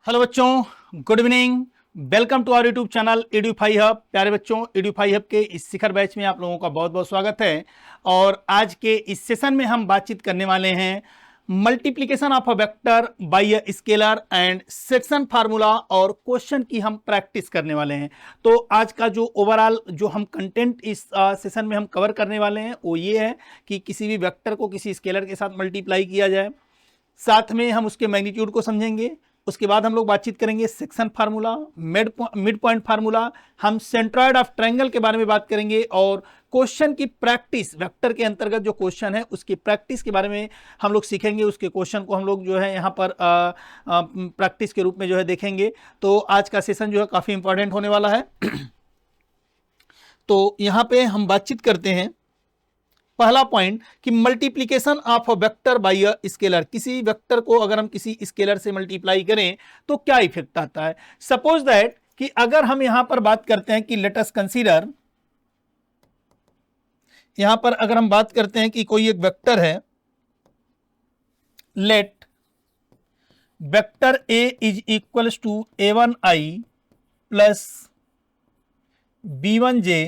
Hello बच्चों, good evening. Welcome to our YouTube channel Edufy hub. प्यारे बच्चों, एडुफाई hub के इस शिखर बैच में आप लोगों का बहुत बहुत स्वागत है। और आज के इस सेशन में हम बातचीत करने वाले हैं multiplication of a vector by a scalar and section formula और क्वेश्चन की हम प्रैक्टिस करने वाले हैं। तो आज का जो ओवरऑल जो हम कंटेंट इस सेशन में हम कवर करने वाले हैं वो ये है कि किसी भी वेक्टर को किसी स्केलर के साथ मल्टीप्लाई किया जाए, साथ में हम उसके मैग्नीट्यूड को समझेंगे। उसके बाद हम लोग बातचीत करेंगे section formula, mid point formula, हम सेंट्रॉयड ऑफ ट्रायंगल के बारे में बात करेंगे और क्वेश्चन की प्रैक्टिस, वेक्टर के अंतर्गत जो क्वेश्चन है उसकी प्रैक्टिस के बारे में हम लोग सीखेंगे। उसके क्वेश्चन को हम लोग जो है यहाँ पर प्रैक्टिस के रूप में जो है देखेंगे। तो आज का सेशन जो है काफ़ी इंपॉर्टेंट होने वाला है। तो यहाँ पे हम बातचीत करते हैं पहला पॉइंट कि multiplication of a vector by a scalar. किसी वेक्टर को अगर हम किसी स्केलर से मल्टीप्लाई करें तो क्या इफेक्ट आता है। सपोज दैट कि अगर हम यहां पर बात करते हैं कि लेट अस कंसीडर, यहां पर अगर हम बात करते हैं कि कोई एक वेक्टर है, let vector A is equals to a1i plus b1j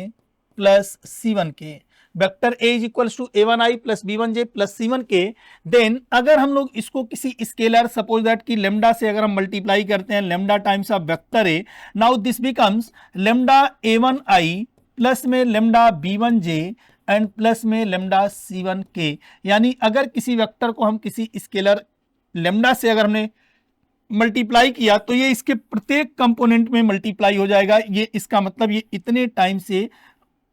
plus c1k। Vector A is equals to a1i plus b1j plus c1k। Then अगर हम लोग इसको किसी स्केलर सपोज दैट कि लेमडा से अगर हम मल्टीप्लाई करते हैं, lambda times of vector A, now this becomes lambda a1i plus में लेमडा b1j एंड प्लस में लेमडा c1k। यानी अगर किसी वेक्टर को हम किसी स्केलर लेमडा से अगर हमने मल्टीप्लाई किया तो ये इसके प्रत्येक कंपोनेंट में मल्टीप्लाई हो जाएगा। ये इसका मतलब ये इतने टाइम से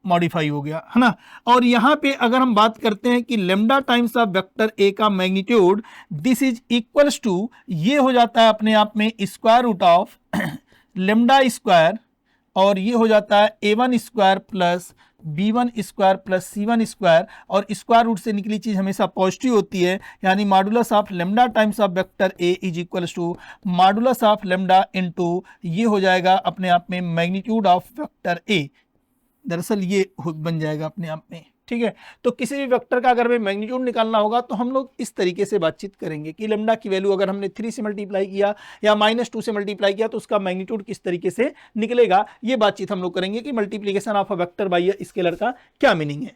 मॉडिफाई हो गया है ना। और यहां पे अगर हम बात करते हैं कि lambda times of vector A का magnitude this is equals to, ये हो जाता है अपने आप में square root of lambda square, और ये हो जाता है a1 square plus b1 square plus c1 square. और स्क्वायर रूट से निकली चीज हमेशा पॉजिटिव होती है, यानी modulus of lambda times of vector a is equals to modulus of lambda into, ये हो जाएगा अपने आप में मैग्नीट्यूड ऑफ वेक्टर a। दरअसल ये बन जाएगा अपने आप में, ठीक है। तो किसी भी वेक्टर का अगर हमें मैग्नीट्यूड निकालना होगा तो हम लोग इस तरीके से बातचीत करेंगे कि लेमडा की वैल्यू अगर हमने 3 से मल्टीप्लाई किया या -2 से मल्टीप्लाई किया तो उसका मैग्नीट्यूड किस तरीके से निकलेगा, ये बातचीत हम लोग करेंगे कि multiplication of a vector by a scalar का क्या मीनिंग है।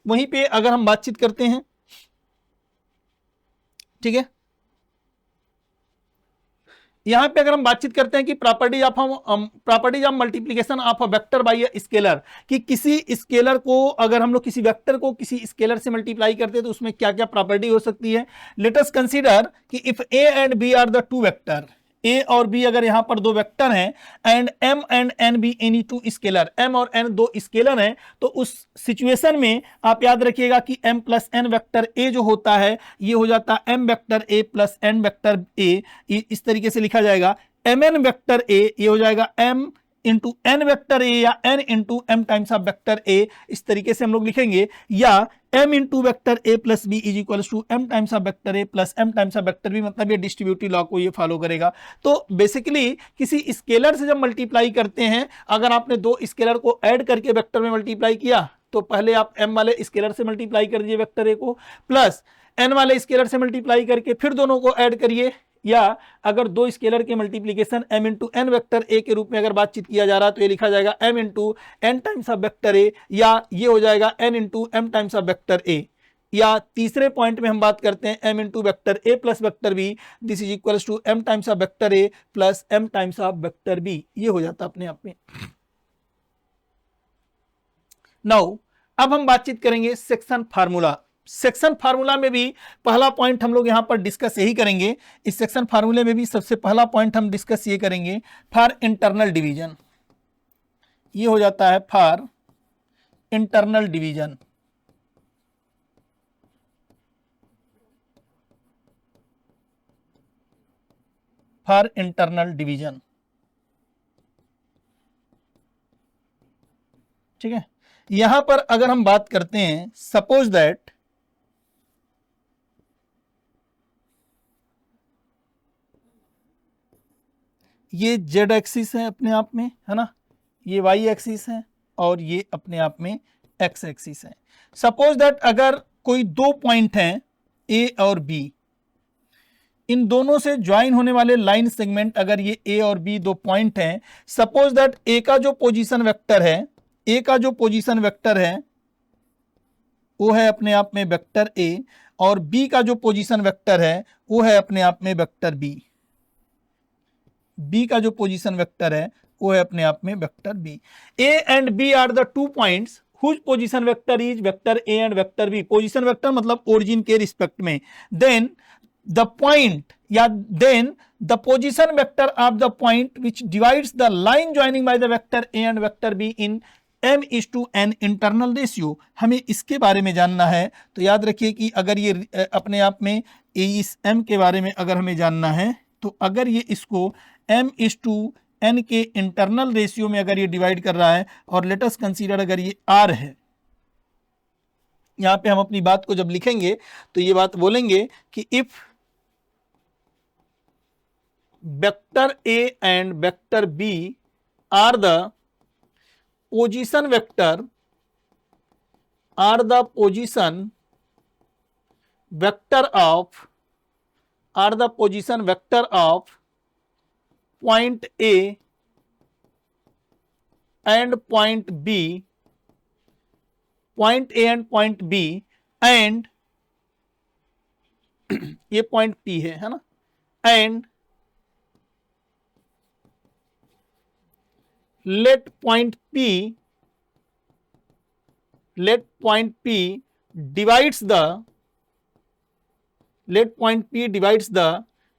वहीं पे अगर हम बातचीत करते हैं, ठीक है, यहां पे अगर हम बातचीत करते हैं कि properties of multiplication of a vector by a scalar, कि किसी स्केलर को अगर हम लोग किसी वेक्टर को किसी स्केलर से मल्टीप्लाई करते हैं तो उसमें क्या क्या प्रॉपर्टी हो सकती है। लेट अस कंसीडर कि if A and B are the two vector, A और बी अगर यहां पर दो वेक्टर हैं, and M and N be any two scalar, M और एन दो स्केलर हैं, तो उस सिचुएशन में आप याद रखिएगा कि एम प्लस एन वेक्टर ए जो होता है ये हो जाता है M vector A plus N vector A. इस तरीके से लिखा जाएगा एम एन वेक्टर ए, ये हो जाएगा M into N vector A या N into M times of vector A, इस तरीके से हम लोग लिखेंगे। या m into vector A plus B is equals to m times of vector A plus m times of vector B, मतलब ये डिस्ट्रीब्यूटिव लॉ को ये फॉलो करेगा। तो बेसिकली किसी स्केलर से जब मल्टीप्लाई करते हैं, अगर आपने दो स्केलर को ऐड करके वेक्टर में मल्टीप्लाई किया तो पहले आप m वाले स्केलर से मल्टीप्लाई कर दीजिए वेक्टर ए को, प्लस n वाले स्केलर से मल्टीप्लाई करके फिर दोनों को ऐड करिए। या अगर दो स्केलर के multiplication m into N vector A के रूप में अगर बातचीत किया जा रहा है तो ये लिखा जाएगा m into M times of vector A, या ये हो जाएगा n into M times of vector A. या तीसरे पॉइंट में हम बात करते हैं m into vector A plus vector B, this is equals to m times of vector A plus m times of vector B, ये हो जाता अपने आप में। नाउ अब हम बातचीत करेंगे सेक्शन फार्मूला। सेक्शन फार्मूला में भी पहला पॉइंट हम लोग यहां पर डिस्कस यही करेंगे। इस सेक्शन फार्मूले में भी सबसे पहला पॉइंट हम डिस्कस ये करेंगे फॉर इंटरनल डिवीजन, ये हो जाता है for internal division. For internal division, ठीक है। यहां पर अगर हम बात करते हैं, सपोज दैट ये जेड एक्सिस है अपने आप में, है ना, ये वाई एक्सिस है और ये अपने आप में एक्स एक्सिस है। सपोज दैट अगर कोई दो पॉइंट हैं ए और बी, इन दोनों से ज्वाइन होने वाले लाइन सेगमेंट अगर ये ए और बी दो पॉइंट हैं, सपोज दैट ए का जो पोजीशन वेक्टर है, ए का जो पोजीशन वेक्टर है वो है अपने आप में वेक्टर ए, और बी का जो पोजीशन वेक्टर है वो है अपने आप में वेक्टर बी। बी का जो पोजीशन वेक्टर है वो है अपने आप में vector B. A and B are the two points whose position vector is vector A and vector B. Position vector मतलब ओरिजिन के रिस्पेक्ट में। देन द पॉइंट या then the position vector of the point which divides the line joining by the vector A and vector B in m/n internal ratio. हमें इसके बारे में जानना है, तो याद रखिए कि अगर ये अपने आप में इस m के बारे में अगर हमें जानना है, तो अगर ये इसको m/n के इंटरनल रेशियो में अगर ये डिवाइड कर रहा है, और लेट अस कंसीडर अगर ये r है, यहां पे हम अपनी बात को जब लिखेंगे तो ये बात बोलेंगे कि if vector a and vector b are the position vector are the position vector of point A and point B, point A and point B, and ये point P है ना, and let point P divides the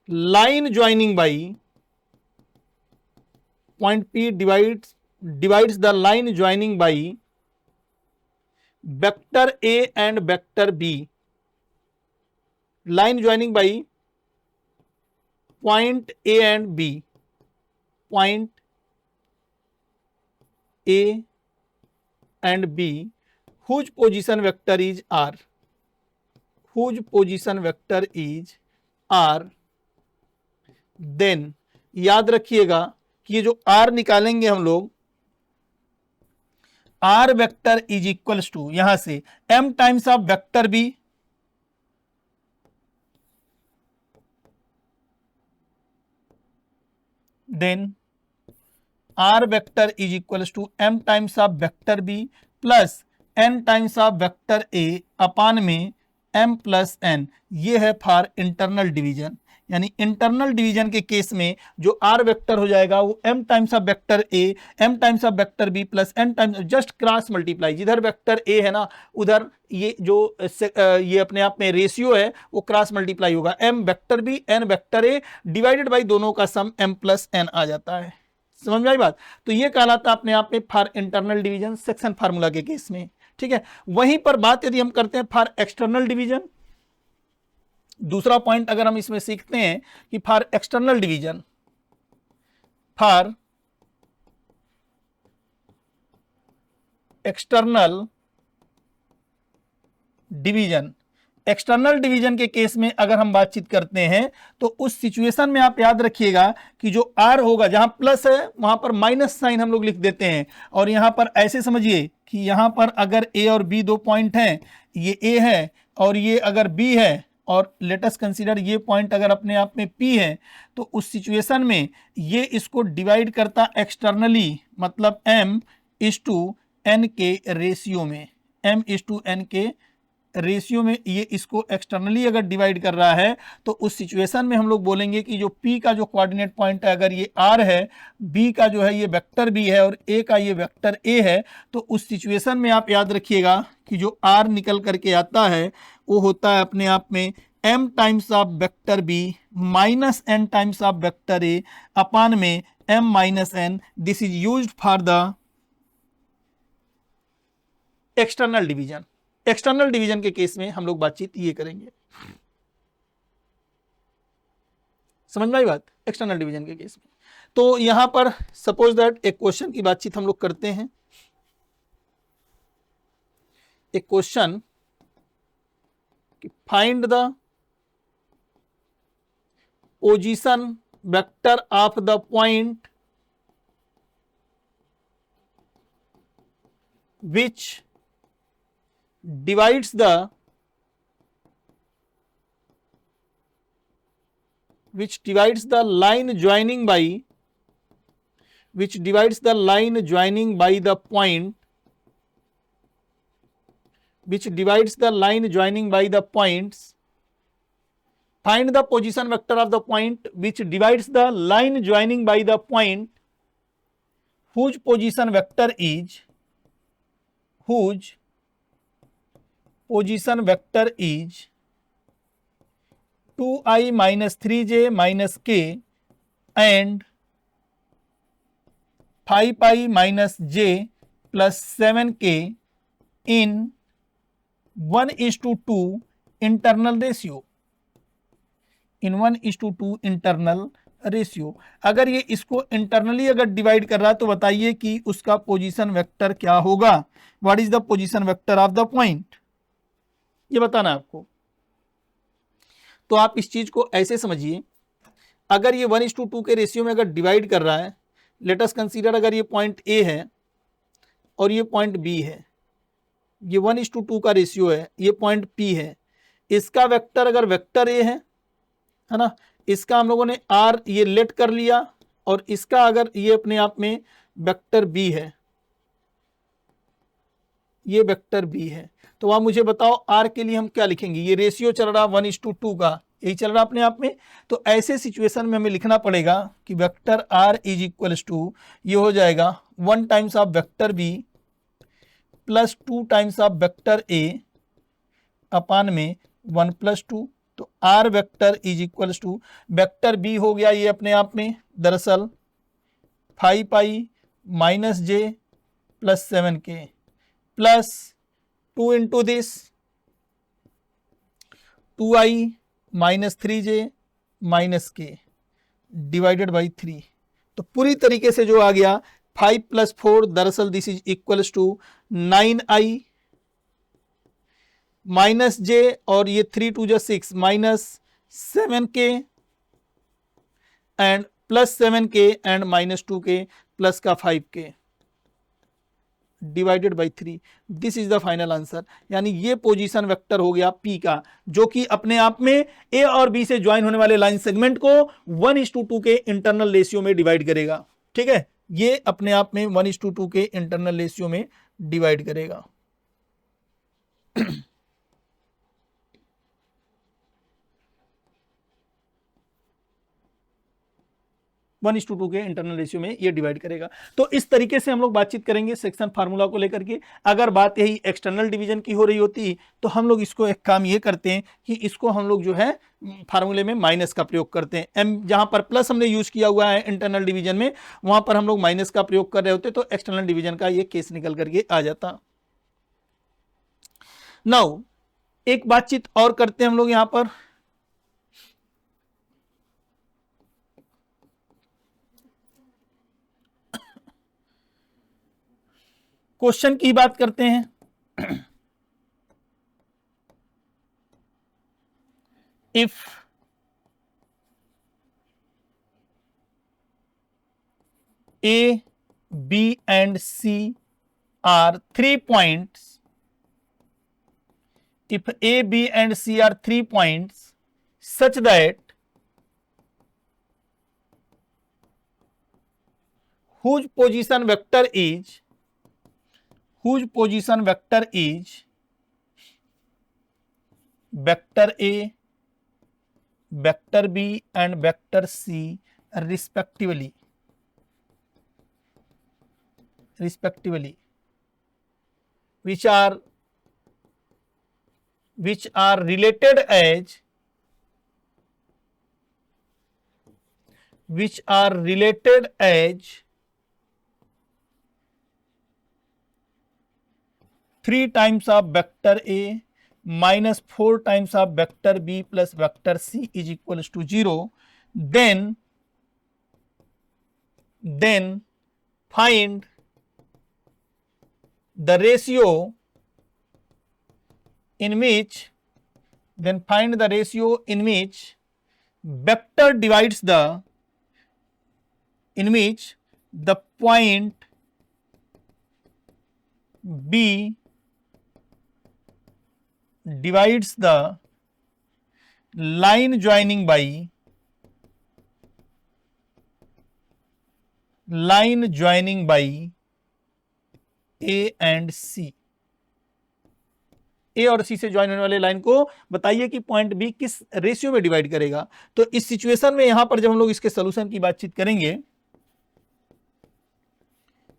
line joining by vector A and vector B, line joining by point A and B, point A and B, whose position vector is R, then याद रखिएगा कि ये जो R निकालेंगे हम लोग, R vector is equals to यहां से m times of vector B, then R vector is equals to m times of vector B plus n times of vector A अपान में m plus n। ये है for internal division, यानी internal division के case में जो R vector हो जाएगा वो m times of vector A, m times of vector B plus n times, just cross multiply, जिधर वेक्टर A है ना उधर ये जो ये अपने आप में रेशियो है वो क्रॉस मल्टीप्लाई होगा, m vector B n vector A divided by दोनों का सम m प्लस n आ जाता है। समझ में आई बात? तो ये कहलाता अपने आप में for internal division section formula के केस में, ठीक है। वहीं पर बात यदि हम करते हैं फॉर एक्सटर्नल डिवीजन, दूसरा पॉइंट अगर हम इसमें सीखते हैं कि for external division, for external division, external division के केस में अगर हम बातचीत करते हैं तो उस सिचुएशन में आप याद रखिएगा कि जो R होगा, जहां प्लस है वहां पर माइनस साइन हम लोग लिख देते हैं, और यहां पर ऐसे समझिए कि यहां पर अगर A और B दो पॉइंट हैं, ये A है और ये अगर B है, और लेट अस कंसीडर ये पॉइंट अगर अपने आप में P है, तो उस सिचुएशन में ये इसको डिवाइड करता एक्सटर्नली, मतलब m/n के रेशियो में, m/n के रेशियो में ये इसको एक्सटर्नली अगर डिवाइड कर रहा है, तो उस सिचुएशन में हम लोग बोलेंगे कि जो P का जो कोऑर्डिनेट पॉइंट है अगर ये R है, B का जो है ये वेक्टर B है और A का ये वेक्टर A है, तो उस सिचुएशन में आप याद रखिएगा कि जो R निकल करके आता है वो होता है अपने आप में m times of vector B minus n times of vector A अपान में m minus n। This is used for the external division. External division के केस में हम लोग बातचीत ये करेंगे, समझ में आई बात? एक्सटर्नल डिवीजन के केस में तो यहां पर सपोज दैट एक क्वेश्चन की बातचीत हम लोग करते हैं, एक क्वेश्चन कि find the position vector of the point which divides the which divides the line joining by the point, find the position vector of the point which divides the line joining by the point whose position vector is 2i minus 3j minus k and 5i minus j plus 7k in 1:2 internal ratio, in 1:2 internal ratio. अगर ये इसको internally अगर divide कर रहा है तो बताइए कि उसका पोजीशन वेक्टर क्या होगा, what is the position vector of the point, ये बताना है आपको। तो आप इस चीज को ऐसे समझिए, अगर ये 1:2 के रेशियो में अगर डिवाइड कर रहा है, लेट अस कंसीडर अगर ये पॉइंट ए है और ये पॉइंट बी है, ये 1:2 का रेशियो है, ये पॉइंट पी है, इसका वेक्टर अगर वेक्टर ए है ना, इसका हम लोगों ने आर ये लेट कर लिया, और इसका अगर ये अपने आप में वेक्टर बी है, ये वेक्टर बी है, तो आप मुझे बताओ आर के लिए हम क्या लिखेंगे। ये रेशियो चल रहा 1:2 का, यही चल रहा अपने आप में। तो ऐसे सिचुएशन में हमें लिखना पड़ेगा कि vector R is equals to, ये हो जाएगा 1 times of vector B plus 2 times of vector A upon में 1 + 2। तो R vector is equals to, vector B हो गया ये अपने आप में दरअसल 5i minus J plus 7k plus 2 into this 2i minus 3j minus k divided by 3। तो पूरी तरीके से जो आ गया 5 + 4 दरअसल this is equals to 9i minus j और ये 3 2 जा 6 minus 7k and plus 7k and minus 2k plus का 5k divided by 3। This is the final answer. यानी ये पोजीशन वेक्टर हो गया P का, जो कि अपने आप में A और B से ज्वाइन होने वाले लाइन सेगमेंट को 1:2 के इंटरनल रेशियो में डिवाइड करेगा। ठीक है, ये अपने आप में 1:2 के इंटरनल रेशियो में डिवाइड करेगा। 1:2 के इंटरनल रेशियो में ये डिवाइड करेगा। तो इस तरीके से हम लोग बातचीत करेंगे सेक्शन फार्मूला को लेकर के। अगर बात यही एक्सटर्नल डिवीजन की हो रही होती तो हम लोग इसको एक काम ये करते हैं कि इसको हम लोग जो है फार्मूले में माइनस का प्रयोग करते हैं। एम जहां पर प्लस हमने यूज किया हुआ है इंटरनल डिवीजन में, वहां पर हम लोग माइनस का प्रयोग कर रहे होते तो एक्सटर्नल डिवीजन का ये केस निकल करके आ जाता। नाउ एक बातचीत और करते हैं हम लोग यहां पर। क्वेश्चन की बात करते हैं। If A, B and C are 3 points, if A, B and C are 3 points such that whose position vector is vector A, vector B and vector C respectively, which are related as 3 times of vector A minus 4 times of vector B plus vector C is equals to 0, then find the ratio in which vector divides the point B divides the line joining by line joining by A and C, A और C से join होने वाले line को बताइए कि point B किस ratio में divide करेगा। तो इस सिचुएशन में यहां पर जब हम लोग इसके सोल्यूशन की बातचीत करेंगे,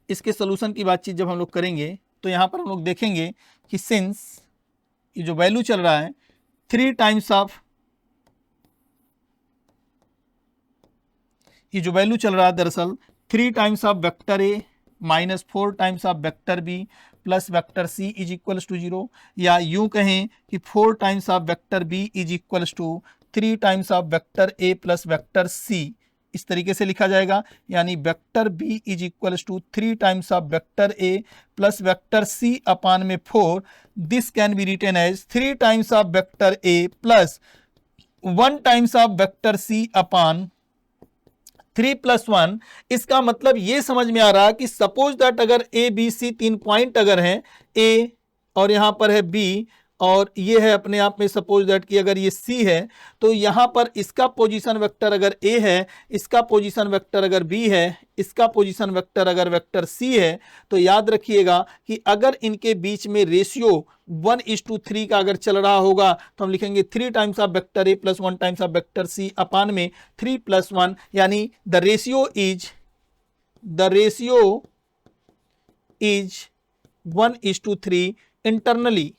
इसके सोल्यूशन की बातचीत जब हम लोग करेंगे तो यहां पर हम लोग देखेंगे कि सिंस ये जो वैल्यू चल रहा है 3 टाइम्स ऑफ, ये जो वैल्यू चल रहा है दरअसल 3 times of vector A minus 4 times of vector B plus vector C is equals to 0, या यूं कहें कि 4 times of vector B is equals to 3 times of vector A plus vector C, इस तरीके से लिखा जाएगा। यानी vector B is equals to 3 times of vector A plus vector C upon में 4, this can be written as 3 times of vector A plus 1 times of vector C upon 3+1। इसका मतलब ये समझ में आ रहा कि सपोज दैट अगर ए बी सी 3 point अगर हैं, ए और यहां पर है बी और ये है अपने आप में सपोज दैट कि अगर ये सी है, तो यहां पर इसका पोजीशन वेक्टर अगर ए है, इसका पोजीशन वेक्टर अगर बी है, इसका पोजीशन वेक्टर अगर वेक्टर सी है, तो याद रखिएगा कि अगर इनके बीच में रेशियो 1:3 का अगर चल रहा होगा तो हम लिखेंगे 3 times of vector A plus 1 times of vector C upon में 3+1, यानी द रेशियो इज 1:3 इंटरनली।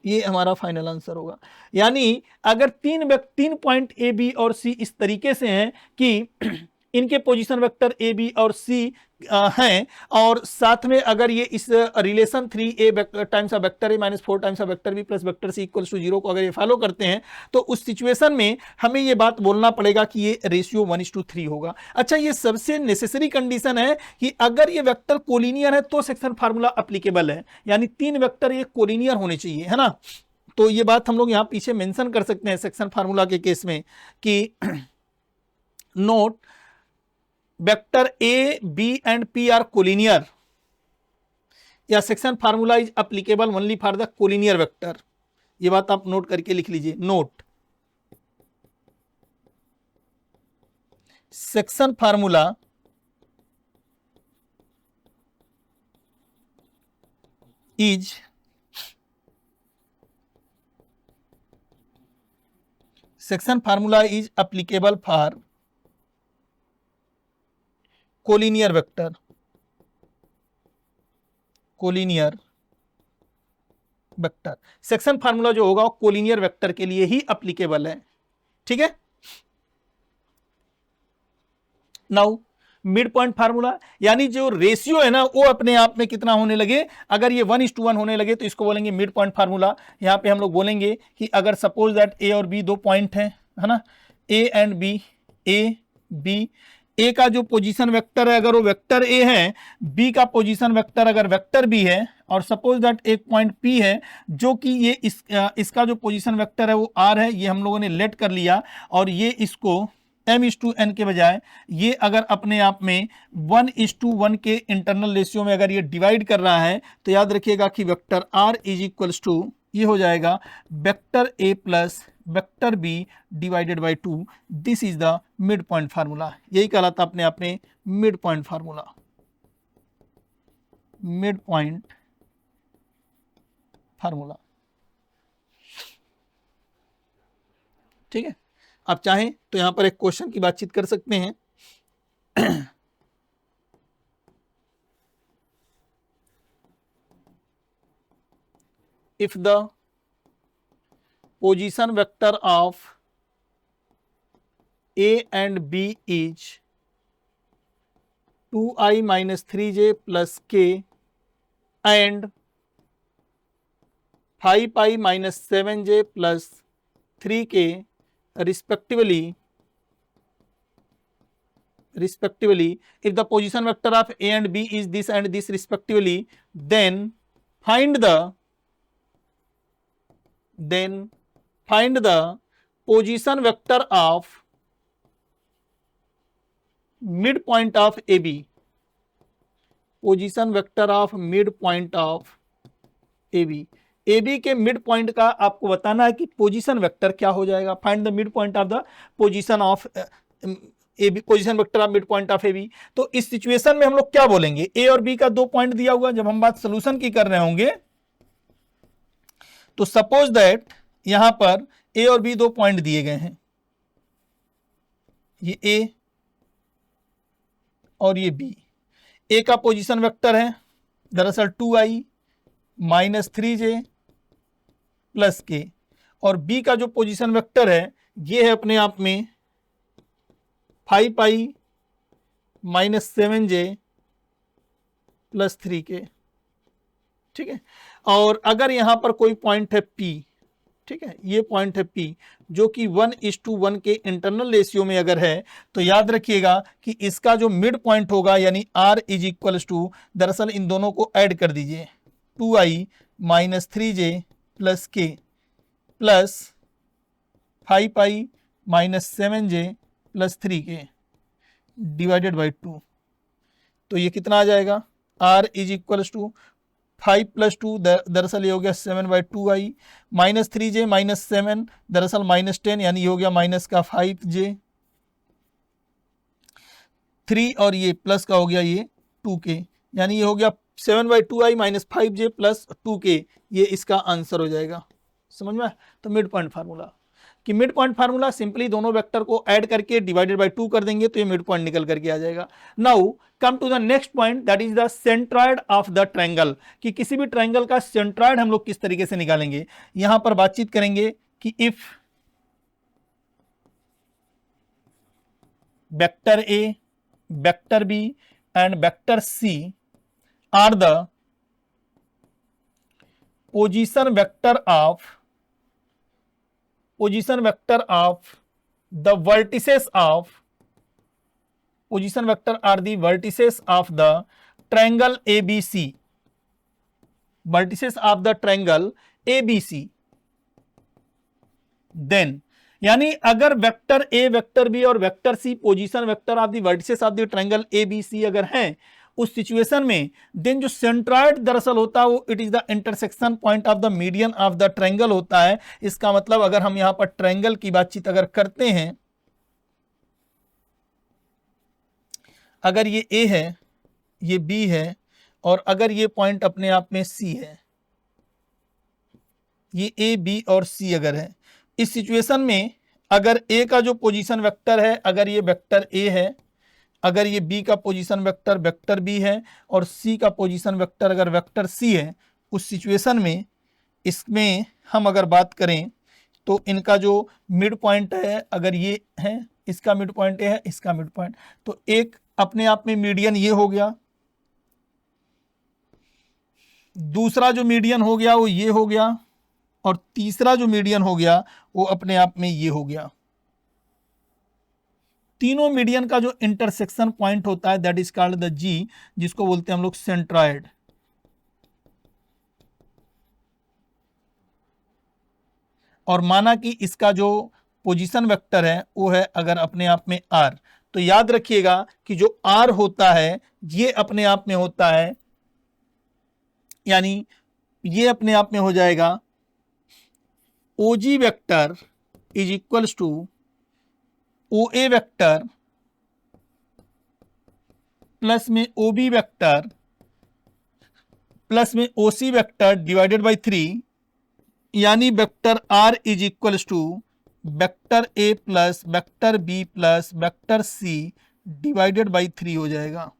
ये हमारा फाइनल आंसर होगा। यानी अगर तीन पॉइंट ए बी और सी इस तरीके से हैं कि इनके पोजीशन वेक्टर ए बी और सी हैं, और साथ में अगर ये इस relation 3a times of vector A minus 4 times of vector B plus vector C equals to 0 को अगर ये फॉलो करते हैं, तो उस सिचुएशन में हमें ये बात बोलना पड़ेगा कि ये रेशियो 1:3 होगा। अच्छा, ये सबसे नेसेसरी कंडीशन है कि अगर ये वेक्टर कोलिनियर है तो सेक्शन फार्मूला एप्लीकेबल है, यानी 3 वेक्टर ये कोलिनियर होने चाहिए, है ना। तो ये बात हम लोग यहां पीछे मेंशन कर सकते हैं सेक्शन फार्मूला के केस में कि note vector A B and P are collinear, या section formula is applicable only for the collinear vector. ये बात आप नोट करके लिख लीजिए। Note, section formula is applicable for collinear vector, section formula जो होगा वो कोलिनियर वेक्टर के लिए ही एप्लीकेबल है, ठीक है। नाउ मिड पॉइंट फार्मूला, यानी जो रेशियो है ना वो अपने आप में कितना होने लगे, अगर ये 1:1 होने लगे तो इसको बोलेंगे मिड पॉइंट फार्मूला। यहां पे हम लोग बोलेंगे कि अगर सपोज दैट ए और बी 2 पॉइंट हैं, है ना, A and B, A B, A का जो पोजीशन वेक्टर है अगर वो वेक्टर ए है, बी का पोजीशन वेक्टर अगर वेक्टर बी है, और सपोज दैट एक पॉइंट पी है जो कि ये इसका जो पोजीशन वेक्टर है वो आर है, ये हम लोगों ने लेट कर लिया, और ये इसको m:n के बजाय ये अगर अपने आप में 1:1 के इंटरनल रेशियो में अगर ये डिवाइड कर रहा है, तो याद रखिएगा कि vector r is equals to ये हो जाएगा vector a plus vector b divided by 2। This is the mid point formula. यही कहलाता अपने आप में mid point formula, mid point formula, ठीक है। आप चाहें तो यहां पर एक क्वेश्चन की बातचीत कर सकते हैं। If the position vector of A and B is 2i minus 3j plus k and 5i minus 7j plus 3k respectively, if the position vector of a and b is this and this respectively, then find the position vector of midpoint of AB, position vector of midpoint of AB। AB के mid point का आपको बताना है कि position vector क्या हो जाएगा। Find the mid point of the position of A B position vector of mid point of A B. तो इस सिचुएशन में हम लोग क्या बोलेंगे, ए और बी का 2 पॉइंट दिया हुआ, जब हम बात सोल्यूशन की कर रहे होंगे तो सपोज दैट यहां पर ए और बी 2 पॉइंट दिए गए हैं, ये ए और ये बी। ए का पोजीशन वेक्टर है दरअसल 2i माइनस 3j प्लस के, और बी का जो पोजीशन वेक्टर है ये है अपने आप में 5i minus 7j plus 3k। ठीक है, और अगर यहां पर कोई पॉइंट है P, ठीक है, ये पॉइंट है P जो कि 1:1 के इंटरनल रेशियो में अगर है, तो याद रखिएगा कि इसका जो मिड पॉइंट होगा यानी R इज इक्वल्स टू, दरअसल इन दोनों को ऐड कर दीजिए, 2i minus 3j plus k plus 5i minus 7j plus 3k divided by 2। तो ये कितना आ जाएगा, R is equals to 5 plus 2 दरअसल ये हो गया 7/2i माइनस 3j माइनस 7 दरअसल माइनस 10 यानी ये हो गया माइनस का 5j 3 और ये प्लस का हो गया ये 2k, यानी ये हो गया 7/2i minus 5j plus 2k, ये इसका आंसर हो जाएगा। समझ में? तो मिड पॉइंट फार्मूला कि मिड पॉइंट फार्मूला सिंपली दोनों वेक्टर को ऐड करके डिवाइडेड बाय 2 कर देंगे तो ये मिड पॉइंट निकल करके आ जाएगा। Now come to the next point, that is the centroid of the triangle, कि किसी भी ट्रायंगल का सेंट्रॉइड हम लोग किस तरीके से निकालेंगे। यहां पर बातचीत करेंगे कि if vector A, vector B and vector C are the position vector of the vertices of position vector are the vertices of the triangle ABC, vertices of the triangle ABC, then यानी अगर vector A, vector B और vector C position vector of the vertices of the triangle ABC अगर हैं, उस situation में then जो centroid दरअसल होता है वो it is the intersection point of the median of the triangle होता है। इसका मतलब अगर हम यहां पर ट्रायंगल की बातचीत अगर करते हैं, अगर ये ए है, ये बी है और अगर ये पॉइंट अपने आप में सी है, ये ए बी और सी अगर है, इस सिचुएशन में अगर ए का जो पोजीशन वेक्टर है अगर ये वेक्टर ए है, अगर ये बी का पोजीशन वेक्टर वेक्टर बी है और सी का पोजीशन वेक्टर अगर वेक्टर सी है, उस सिचुएशन में इसमें हम अगर बात करें तो इनका जो मिड पॉइंट है अगर ये है, इसका मिड पॉइंट है, इसका मिड पॉइंट, तो एक अपने आप में मीडियन ये हो गया, दूसरा जो मीडियन हो गया वो ये हो गया, और तीसरा जो मीडियन हो गया वो अपने आप में ये हो गया। तीनों मीडियन का जो इंटरसेक्शन पॉइंट होता है दैट इज कॉल्ड द जी, जिसको बोलते हैं हम लोग सेंट्रॉइड। और माना कि इसका जो पोजीशन वेक्टर है वो है अगर अपने आप में आर, तो याद रखिएगा कि जो आर होता है ये अपने आप में होता है, यानी ये अपने आप में हो जाएगा OG vector is equals to O A vector plus में ओ बी वेक्टर प्लस में O C vector divided by 3, यानी vector R is equals to vector A plus vector B plus vector C divided by 3 हो जाएगा।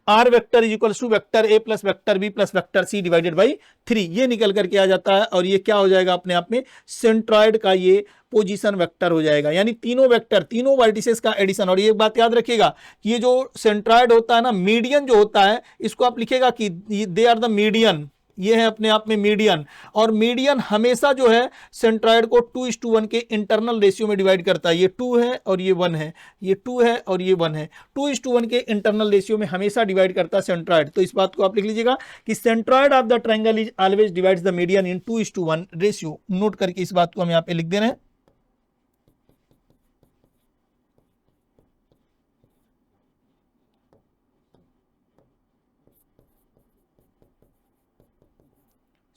R vector is equals to vector A plus vector B plus vector C divided by 3, ये निकल करके आ जाता है और ये क्या हो जाएगा अपने आप में सेंट्रॉइड का ये पोजीशन वेक्टर हो जाएगा, यानी तीनों वेक्टर तीनों वर्टिसेस का एडिशन। और ये एक बात याद रखिएगा, ये जो सेंट्रॉइड होता है ना, मीडियन जो होता है इसको आप लिखेगा कि दे आर द मीडियन, ये है अपने आप में मीडियन, और मीडियन हमेशा जो है सेंट्रॉइड को 2:1 के इंटरनल रेशियो में डिवाइड करता है। ये 2 है और ये 1 है, ये 2 है और ये 1 है, 2:1 के इंटरनल रेशियो में हमेशा डिवाइड करता है सेंट्रॉइड। तो इस बात को आप लिख लीजिएगा कि centroid of the triangle is always divides the median in 2:1 ratio. Note करके इस बात को हम यहाँ पे लिख दे रहे हैं।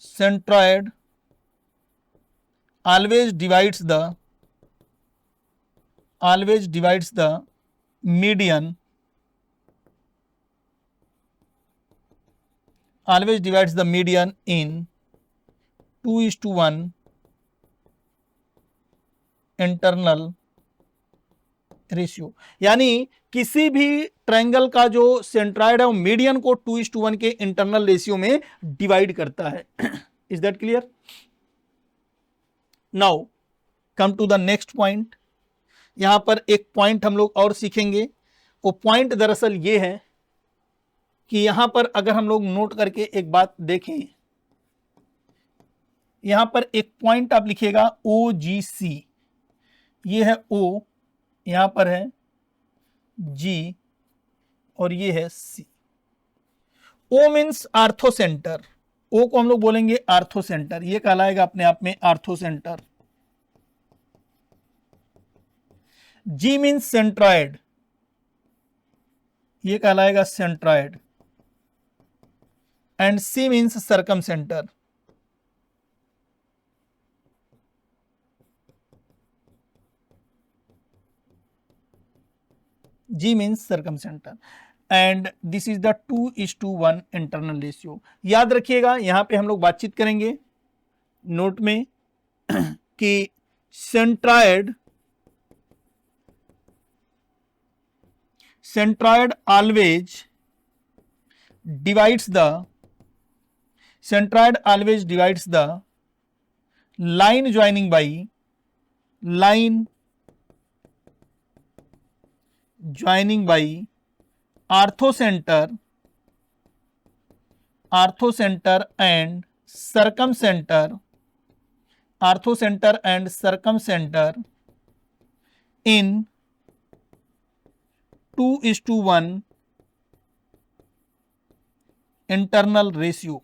centroid always divides the median in 2:1 internal ratio. यानी किसी भी ट्रायंगल का जो सेंट्रॉइड है वो मीडियन को 2:1 के इंटरनल रेशियो में डिवाइड करता है। Is that clear? Now come to the next point. यहां पर एक पॉइंट हम लोग और सीखेंगे। वो पॉइंट दरअसल ये है कि यहां पर अगर हम लोग नोट करके एक बात देखें, यहां पर एक पॉइंट आप लिखिएगा OGC, ये है O, यहां पर है G और ये है C। O means ortho centre, O को हम लोग बोलेंगे आर्थो सेंटर, ये कहलाएगा अपने आप में ortho centre. G means centroid, ये कहलाएगा centroid. And C means circum centre. G means circumcenter and this is the 2:1 internal ratio. याद रखिएगा यहां पे हम लोग बातचीत करेंगे नोट में कि centroid always divides the line joining by ortho centre and circum centre in 2:1 internal ratio.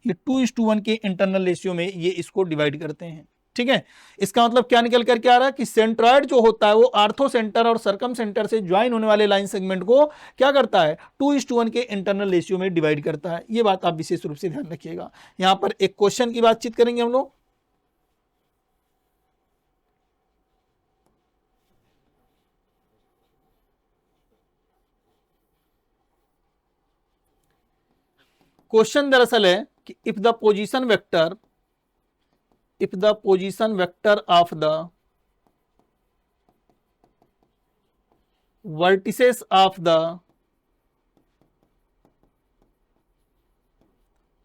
ये 2:1 के इंटरनल रेशियो में ये इसको डिवाइड करते हैं। ठीक है, इसका मतलब क्या निकल करके आ रहा है कि सेंट्रॉइड जो होता है वो आर्थो सेंटर और सर्कम सेंटर से ज्वाइन होने वाले लाइन सेगमेंट को क्या करता है, 2:1 के इंटरनल रेशियो में डिवाइड करता है। ये बात आप विशेष रूप से ध्यान रखिएगा। यहां पर एक क्वेश्चन की बातचीत करेंगे हम लोग। क्वेश्चन दरअसल है कि if the position vector of the vertices of the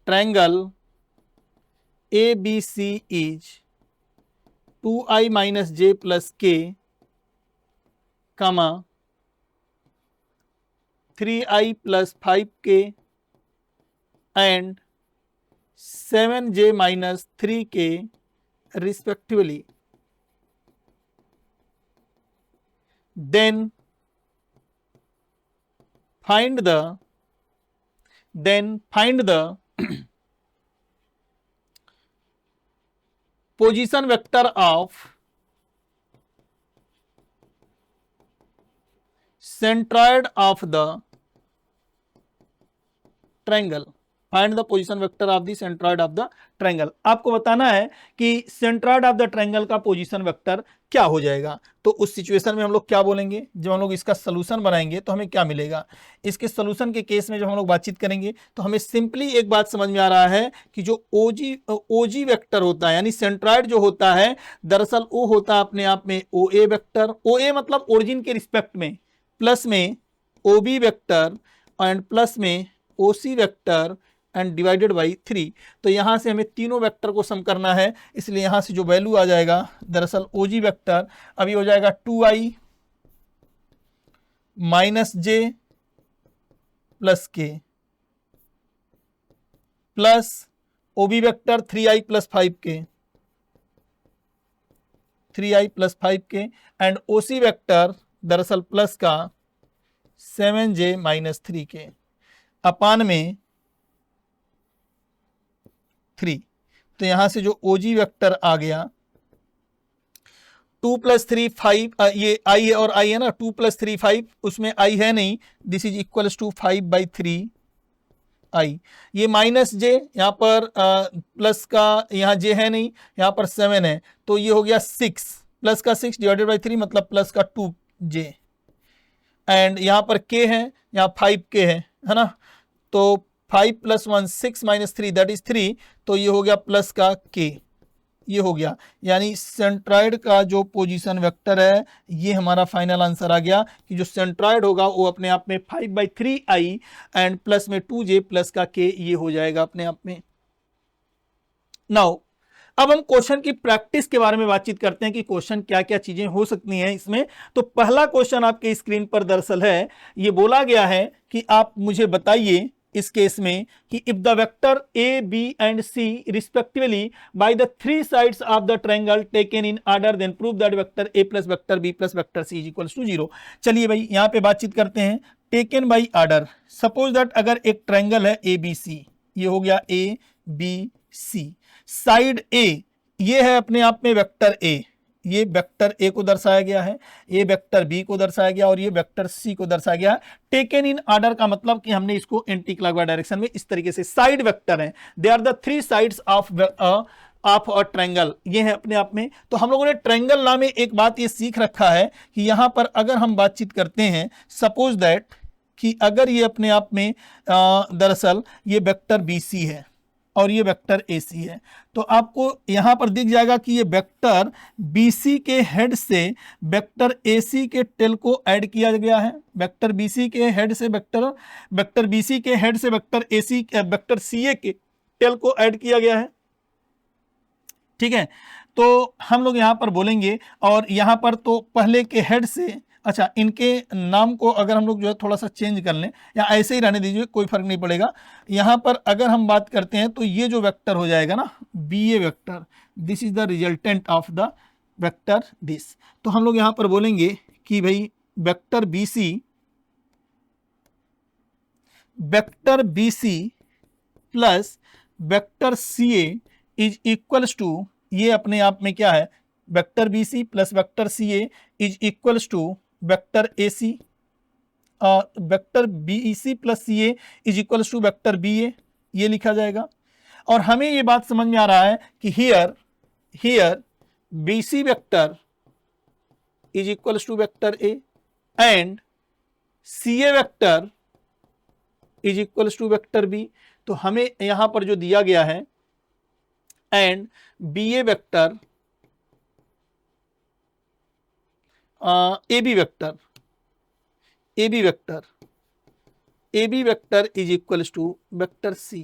triangle ABC is 2i minus j plus k, 3i plus 5k and 7j minus 3k respectively, then find the position vector of centroid of the triangle। Find the position vector of the centroid of the triangle. आपको बताना है कि centroid of the triangle का position vector क्या हो जाएगा। तो उस सिचुएशन में हम लोग क्या बोलेंगे, जब हम लोग इसका सोल्यूशन बनाएंगे तो हमें क्या मिलेगा। इसके सोल्यूशन के केस में जब हम लोग बातचीत करेंगे तो हमें सिंपली एक बात समझ में आ रहा है कि जो ओजी वेक्टर होता है यानी सेंट्रॉइड जो होता है दरअसल वो होता है अपने आप में OA वेक्टर, OA मतलब ओरिजिन के रिस्पेक्ट में, प्लस में OB वेक्टर एंड प्लस में OC vector and divided by 3। तो यहां से हमें तीनों वेक्टर को सम करना है, इसलिए यहां से जो वैल्यू आ जाएगा दरअसल OG वेक्टर अभी हो जाएगा 2i minus j plus K plus OB vector 3i plus 5k and OC vector दरअसल प्लस का 7j माइनस 3k अपान में 3। तो यहां से जो OG वेक्टर आ गया 2 + 3 5, ये i है और i है ना, 2 + 3 5, उसमें i है नहीं, दिस इज इक्वल्स टू 5/3 आई, ये माइनस जे, यहाँ पर प्लस का यहाँ जे है नहीं, यहाँ पर 7 है, तो ये हो गया 6, प्लस का 6 डिवाइडेड बाई 3 मतलब प्लस का 2 जे, एंड यहाँ पर के है, यहाँ 5 के है ना, तो 5 + 1 6 - 3 दैट इज 3, तो ये हो गया प्लस का के, ये हो गया, यानी सेंट्रॉइड का जो पोजीशन वेक्टर है ये हमारा फाइनल आंसर आ गया कि जो सेंट्रॉइड होगा वो अपने आप में 5/3i एंड प्लस में 2j प्लस का k, ये हो जाएगा अपने आप में। नाउ अब हम क्वेश्चन की प्रैक्टिस के बारे में बातचीत करते हैं कि क्वेश्चन क्या क्या चीजें हो सकती हैं इसमें। तो पहला क्वेश्चन आपके स्क्रीन पर दरअसल है, ये बोला गया है कि आप मुझे बताइए इस केस में कि if the vector A B and C respectively by the 3 sides of the triangle taken in order then prove that vector A plus vector B plus vector C is equals to 0। चलिए भाई यहां पे बातचीत करते हैं, taken by order. Suppose that अगर एक triangle है ए बी सी, ये हो गया ए बी सी, साइड ए ये है अपने आप में वेक्टर ए, ये वेक्टर ए को दर्शाया गया है, ये वेक्टर बी को दर्शाया गया और ये वेक्टर सी को दर्शाया गया। टेकन इन ऑर्डर का मतलब कि हमने इसको एंटी क्लॉकवाइज डायरेक्शन में इस तरीके से, साइड वेक्टर हैं, they are the 3 sides of a triangle, ये है अपने आप में। तो हम लोगों ने ट्रायंगल लॉ में एक बात ये सीख रखा है कि यहां पर अगर हम बातचीत करते हैं, सपोज दैट कि अगर ये अपने आप में दरअसल ये वेक्टर बी सी है और ये वेक्टर ए सी है, तो आपको यहां पर दिख जाएगा कि ये वेक्टर BC के हेड से वेक्टर AC के टेल को ऐड किया गया है, वेक्टर BC के हेड से वेक्टर BC के हेड से वेक्टर AC वेक्टर CA के टेल को ऐड किया गया है, ठीक है। तो हम लोग यहां पर बोलेंगे, और यहां पर तो पहले के हेड से, अच्छा इनके नाम को अगर हम लोग जो है थोड़ा सा चेंज कर लें या ऐसे ही रहने दीजिए, कोई फर्क नहीं पड़ेगा। यहां पर अगर हम बात करते हैं तो ये जो वेक्टर हो जाएगा ना BA vector, this is the resultant of the vector this. तो हम लोग यहां पर बोलेंगे कि भाई vector BC plus vector CA is equals to, ये अपने आप में क्या है, vector BC plus vector CA is equals to vector AC, vector BC plus CA is equals to vector BA, ये लिखा जाएगा। और हमें ये बात समझ में आ रहा है कि here BC vector is equals to vector A and CA vector is equals to vector B। तो हमें यहां पर जो दिया गया है and BA vector AB vector is equals to vector C।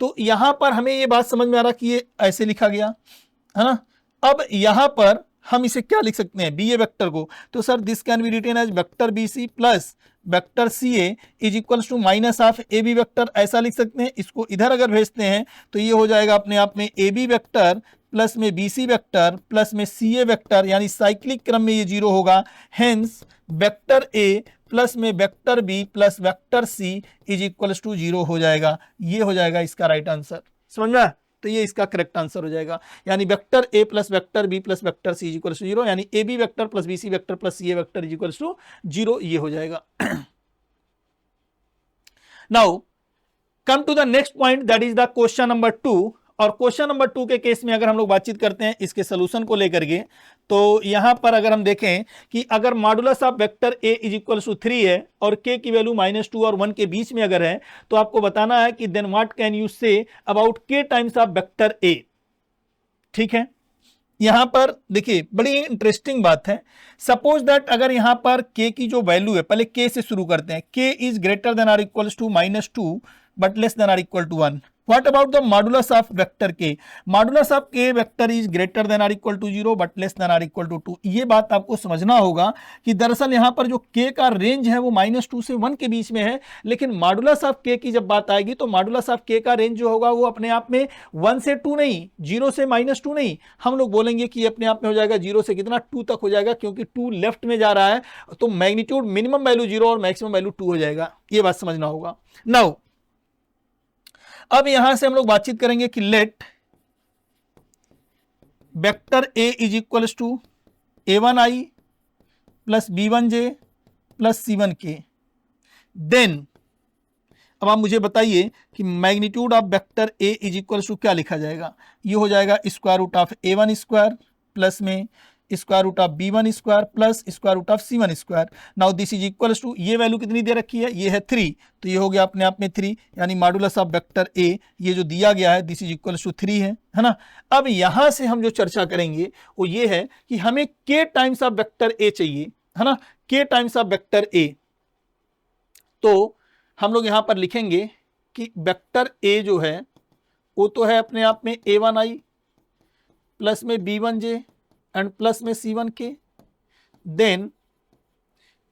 तो यहां पर हमें ये बात समझ में आ रहा कि ये ऐसे लिखा गया है ना। अब यहां पर हम इसे क्या लिख सकते हैं BA वेक्टर को, तो sir this can be written as vector BC plus vector CA is equals to minus of AB vector, ऐसा लिख सकते हैं। इसको इधर अगर भेजते हैं तो ये हो जाएगा अपने आप में AB वेक्टर प्लस में BC वेक्टर प्लस में CA वेक्टर, यानी साइक्लिक क्रम में ये 0 होगा। हेंस वेक्टर A प्लस में vector B plus vector C is equals to 0 हो जाएगा। ये हो जाएगा इसका राइट आंसर, समझ में? तो ये इसका करेक्ट आंसर हो जाएगा, यानी vector A plus vector B plus vector C is equals to 0, यानी AB vector plus BC vector plus CA vector is equals to 0, ये हो जाएगा। Now come to the next point, that is the question number 2। और question number 2 के case में अगर हम लोग बातचीत करते हैं इसके सोल्यूशन को लेकर के, तो यहां पर अगर हम देखें कि अगर modulus of vector A is equals to 3 है और k की वैल्यू -2 और 1 के बीच में अगर है, तो आपको बताना है कि then what can you say about k times of vector A। ठीक है, यहां पर देखिए बड़ी इंटरेस्टिंग बात है। सपोज दैट अगर यहां पर k की जो वैल्यू है, पहले k से शुरू करते हैं, k is greater than or equals to -2 but less than or equal to 1। What about the modulus of vector k? Modulus of k vector is greater than or equal to 0 but less than or equal to 2। ये बात आपको समझना होगा कि दरअसल यहाँ पर जो k का रेंज है वो -2 से 1 के बीच में है, लेकिन मॉडुलस ऑफ k की जब बात आएगी तो मॉडुलस ऑफ k का रेंज जो होगा वो अपने आप में 1 से 2 नहीं, 0 से -2 नहीं, हम लोग बोलेंगे कि अपने आप में हो जाएगा 0 से कितना 2 तक हो जाएगा, क्योंकि 2 लेफ्ट में जा रहा है तो मैग्नीट्यूड मिनिमम वैल्यू 0 और मैक्सिमम वैल्यू 2 हो जाएगा। ये बात समझना होगा। नाउ अब यहां से हम लोग बातचीत करेंगे कि let vector A is equals to A1i plus B1j plus C1k, then अब आप मुझे बताइए कि magnitude of vector A is equal to क्या लिखा जाएगा। ये हो जाएगा square root of a1 square plus में square root of b1 square plus square root of c1 square. Now this is equal to, ये वैल्यू कितनी दे रखी है, ये है 3, तो ये हो गया अपने आप में 3, यानी मॉडुलस ऑफ वेक्टर ए ये जो दिया गया है दिस इज इक्वल टू 3 है ना। अब यहां से हम जो चर्चा करेंगे वो ये है कि हमें k टाइम्स ऑफ वेक्टर ए चाहिए, है ना, k टाइम्स ऑफ वेक्टर ए। तो हम लोग यहां पर लिखेंगे कि वेक्टर ए जो है वो तो है अपने आप में a1i प्लस में b1j एंड प्लस में c1k, then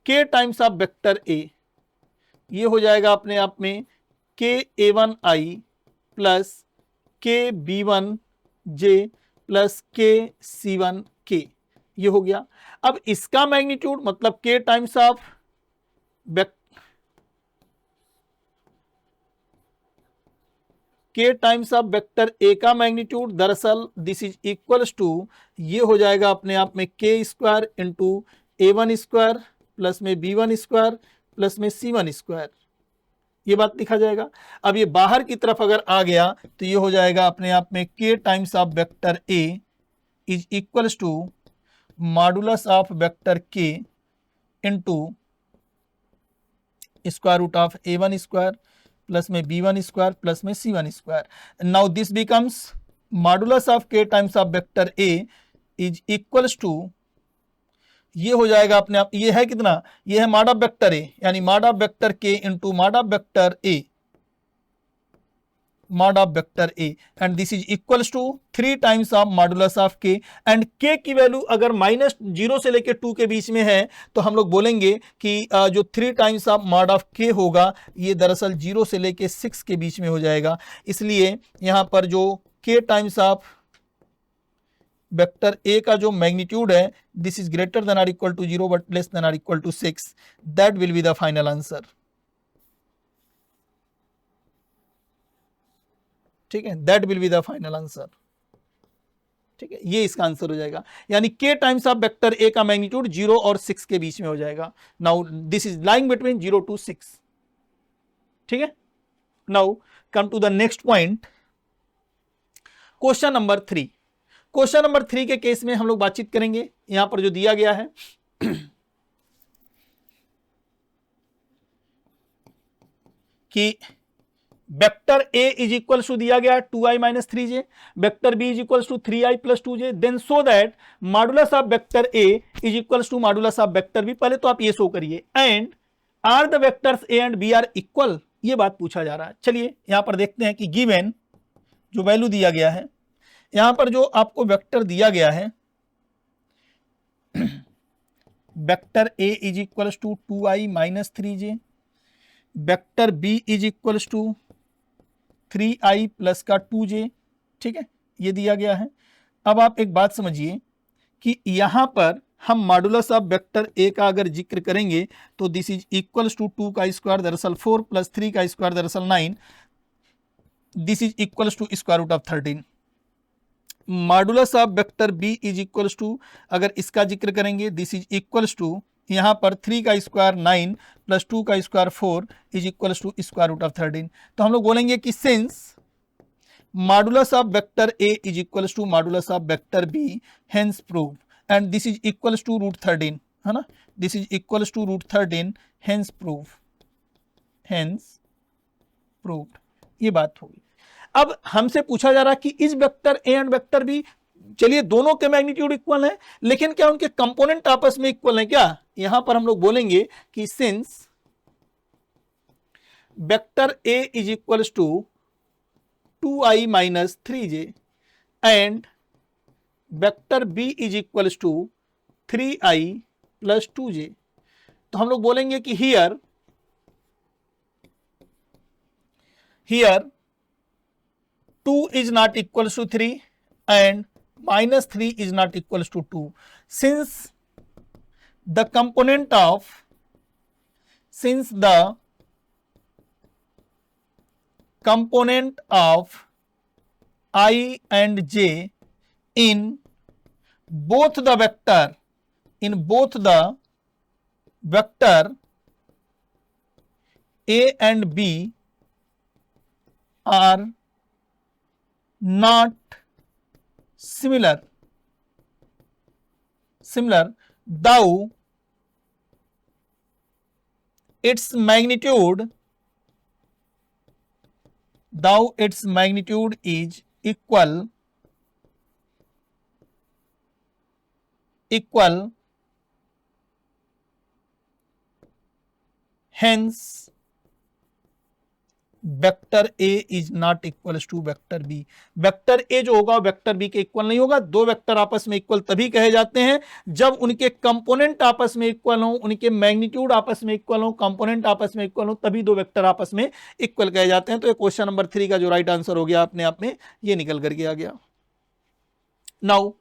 k times of vector A ये हो जाएगा अपने आप में k a1i plus k b1j plus k c1k, ये हो गया। अब इसका मैग्नीट्यूड मतलब k times of k times of vector A का मैग्नीट्यूड दरअसल दिस इज इक्वल्स टू, ये हो जाएगा अपने आप में k square into a1 square plus में b1 स्क्वायर प्लस में c1 स्क्वायर, ये बात लिखा जाएगा। अब ये बाहर की तरफ अगर आ गया तो ये हो जाएगा अपने आप में k times of vector a is equals to modulus of vector k into square root of a1 square plus में b1 स्क्वायर प्लस में c1 square. Now this becomes modulus of k times of vector a is equals to, ये हो जाएगा अपने आप, ये है कितना, ये है मॉड ऑफ वेक्टर a यानी mod of vector k into mod of vector a, mod of vector a and this is equals to 3 times of modulus of k। And k की वैल्यू अगर -0 से लेकर 2 के बीच में है तो हम लोग बोलेंगे कि जो 3 times of mod of k होगा ये दरअसल 0 से लेकर 6 के बीच में हो जाएगा। इसलिए यहाँ पर जो k times of vector a का जो मैग्नीट्यूड है दिस इज ग्रेटर देन और equal to 0 but less than और equal to 6, that will be the final answer. ठीक है, that will be the final answer. ठीक है, ये इसका आंसर हो जाएगा, यानी k times of vector a का मैग्नीट्यूड 0 और 6 के बीच में हो जाएगा। Now this is lying between 0 to 6। ठीक है, now come to the next point, question number 3। Question number 3 के केस में हम लोग बातचीत करेंगे। यहां पर जो दिया गया है कि vector a is equal to दिया गया 2i minus 3j, vector b is equal to 3i plus 2j, then so that modulus of vector a is equal to modulus of vector b। पहले तो आप ये शो करिए, and are the vectors a and b are equal, ये बात पूछा जा रहा है। चलिए यहां पर देखते हैं कि गिवन जो वैल्यू दिया गया है, यहां पर जो आपको वेक्टर दिया गया है vector a is equal to 2i minus 3j, vector b is equal to 3i plus का 2j। ठीक है, ये दिया गया है। अब आप एक बात समझिए कि यहां पर हम मॉडुलस ऑफ वेक्टर a का अगर जिक्र करेंगे तो दिस इज इक्वल्स टू 2 का स्क्वायर दरअसल 4 प्लस 3 का स्क्वायर दरअसल 9, this is equals to square root of 13। Modulus of vector b is equals to, अगर इसका जिक्र करेंगे दिस इज इक्वल्स टू यहाँ पर 3 का स्क्वायर 9 प्लस 2 का square 4 is equals to square root of 13। तो हम लोग बोलेंगे कि since modulus of vector a is equals to modulus of vector b hence prove, and this is equals to root 13, है ना, this is equals to root 13 hence prove, hence proved, ये बात होगी। अब हमसे पूछा जा रहा है कि is vector a and vector b, चलिए दोनों के मैग्नीट्यूड इक्वल है, लेकिन क्या उनके कंपोनेंट आपस में इक्वल है क्या? यहां पर हम लोग बोलेंगे कि since vector a is equal to 2i minus 3j and vector b is equal to 3i plus 2j, तो हम लोग बोलेंगे कि here 2 is not equals to 3 and minus 3 is not equals to 2. Since the component of I and j in both the vector a and b are not similar, though its magnitude is equal, hence vector A is not equal to vector b. Vector ए जो होगा vector B के equal नहीं होगा। दो vector आपस में equal तभी कहे जाते हैं जब उनके कंपोनेंट आपस में इक्वल हो, उनके मैग्नीट्यूड आपस में इक्वल हो, कंपोनेंट आपस में इक्वल हो, तभी दो वेक्टर आपस में इक्वल कहे जाते हैं। तो ये क्वेश्चन नंबर 3 का जो राइट आंसर हो गया अपने आप में ये निकल करके आ गया। Now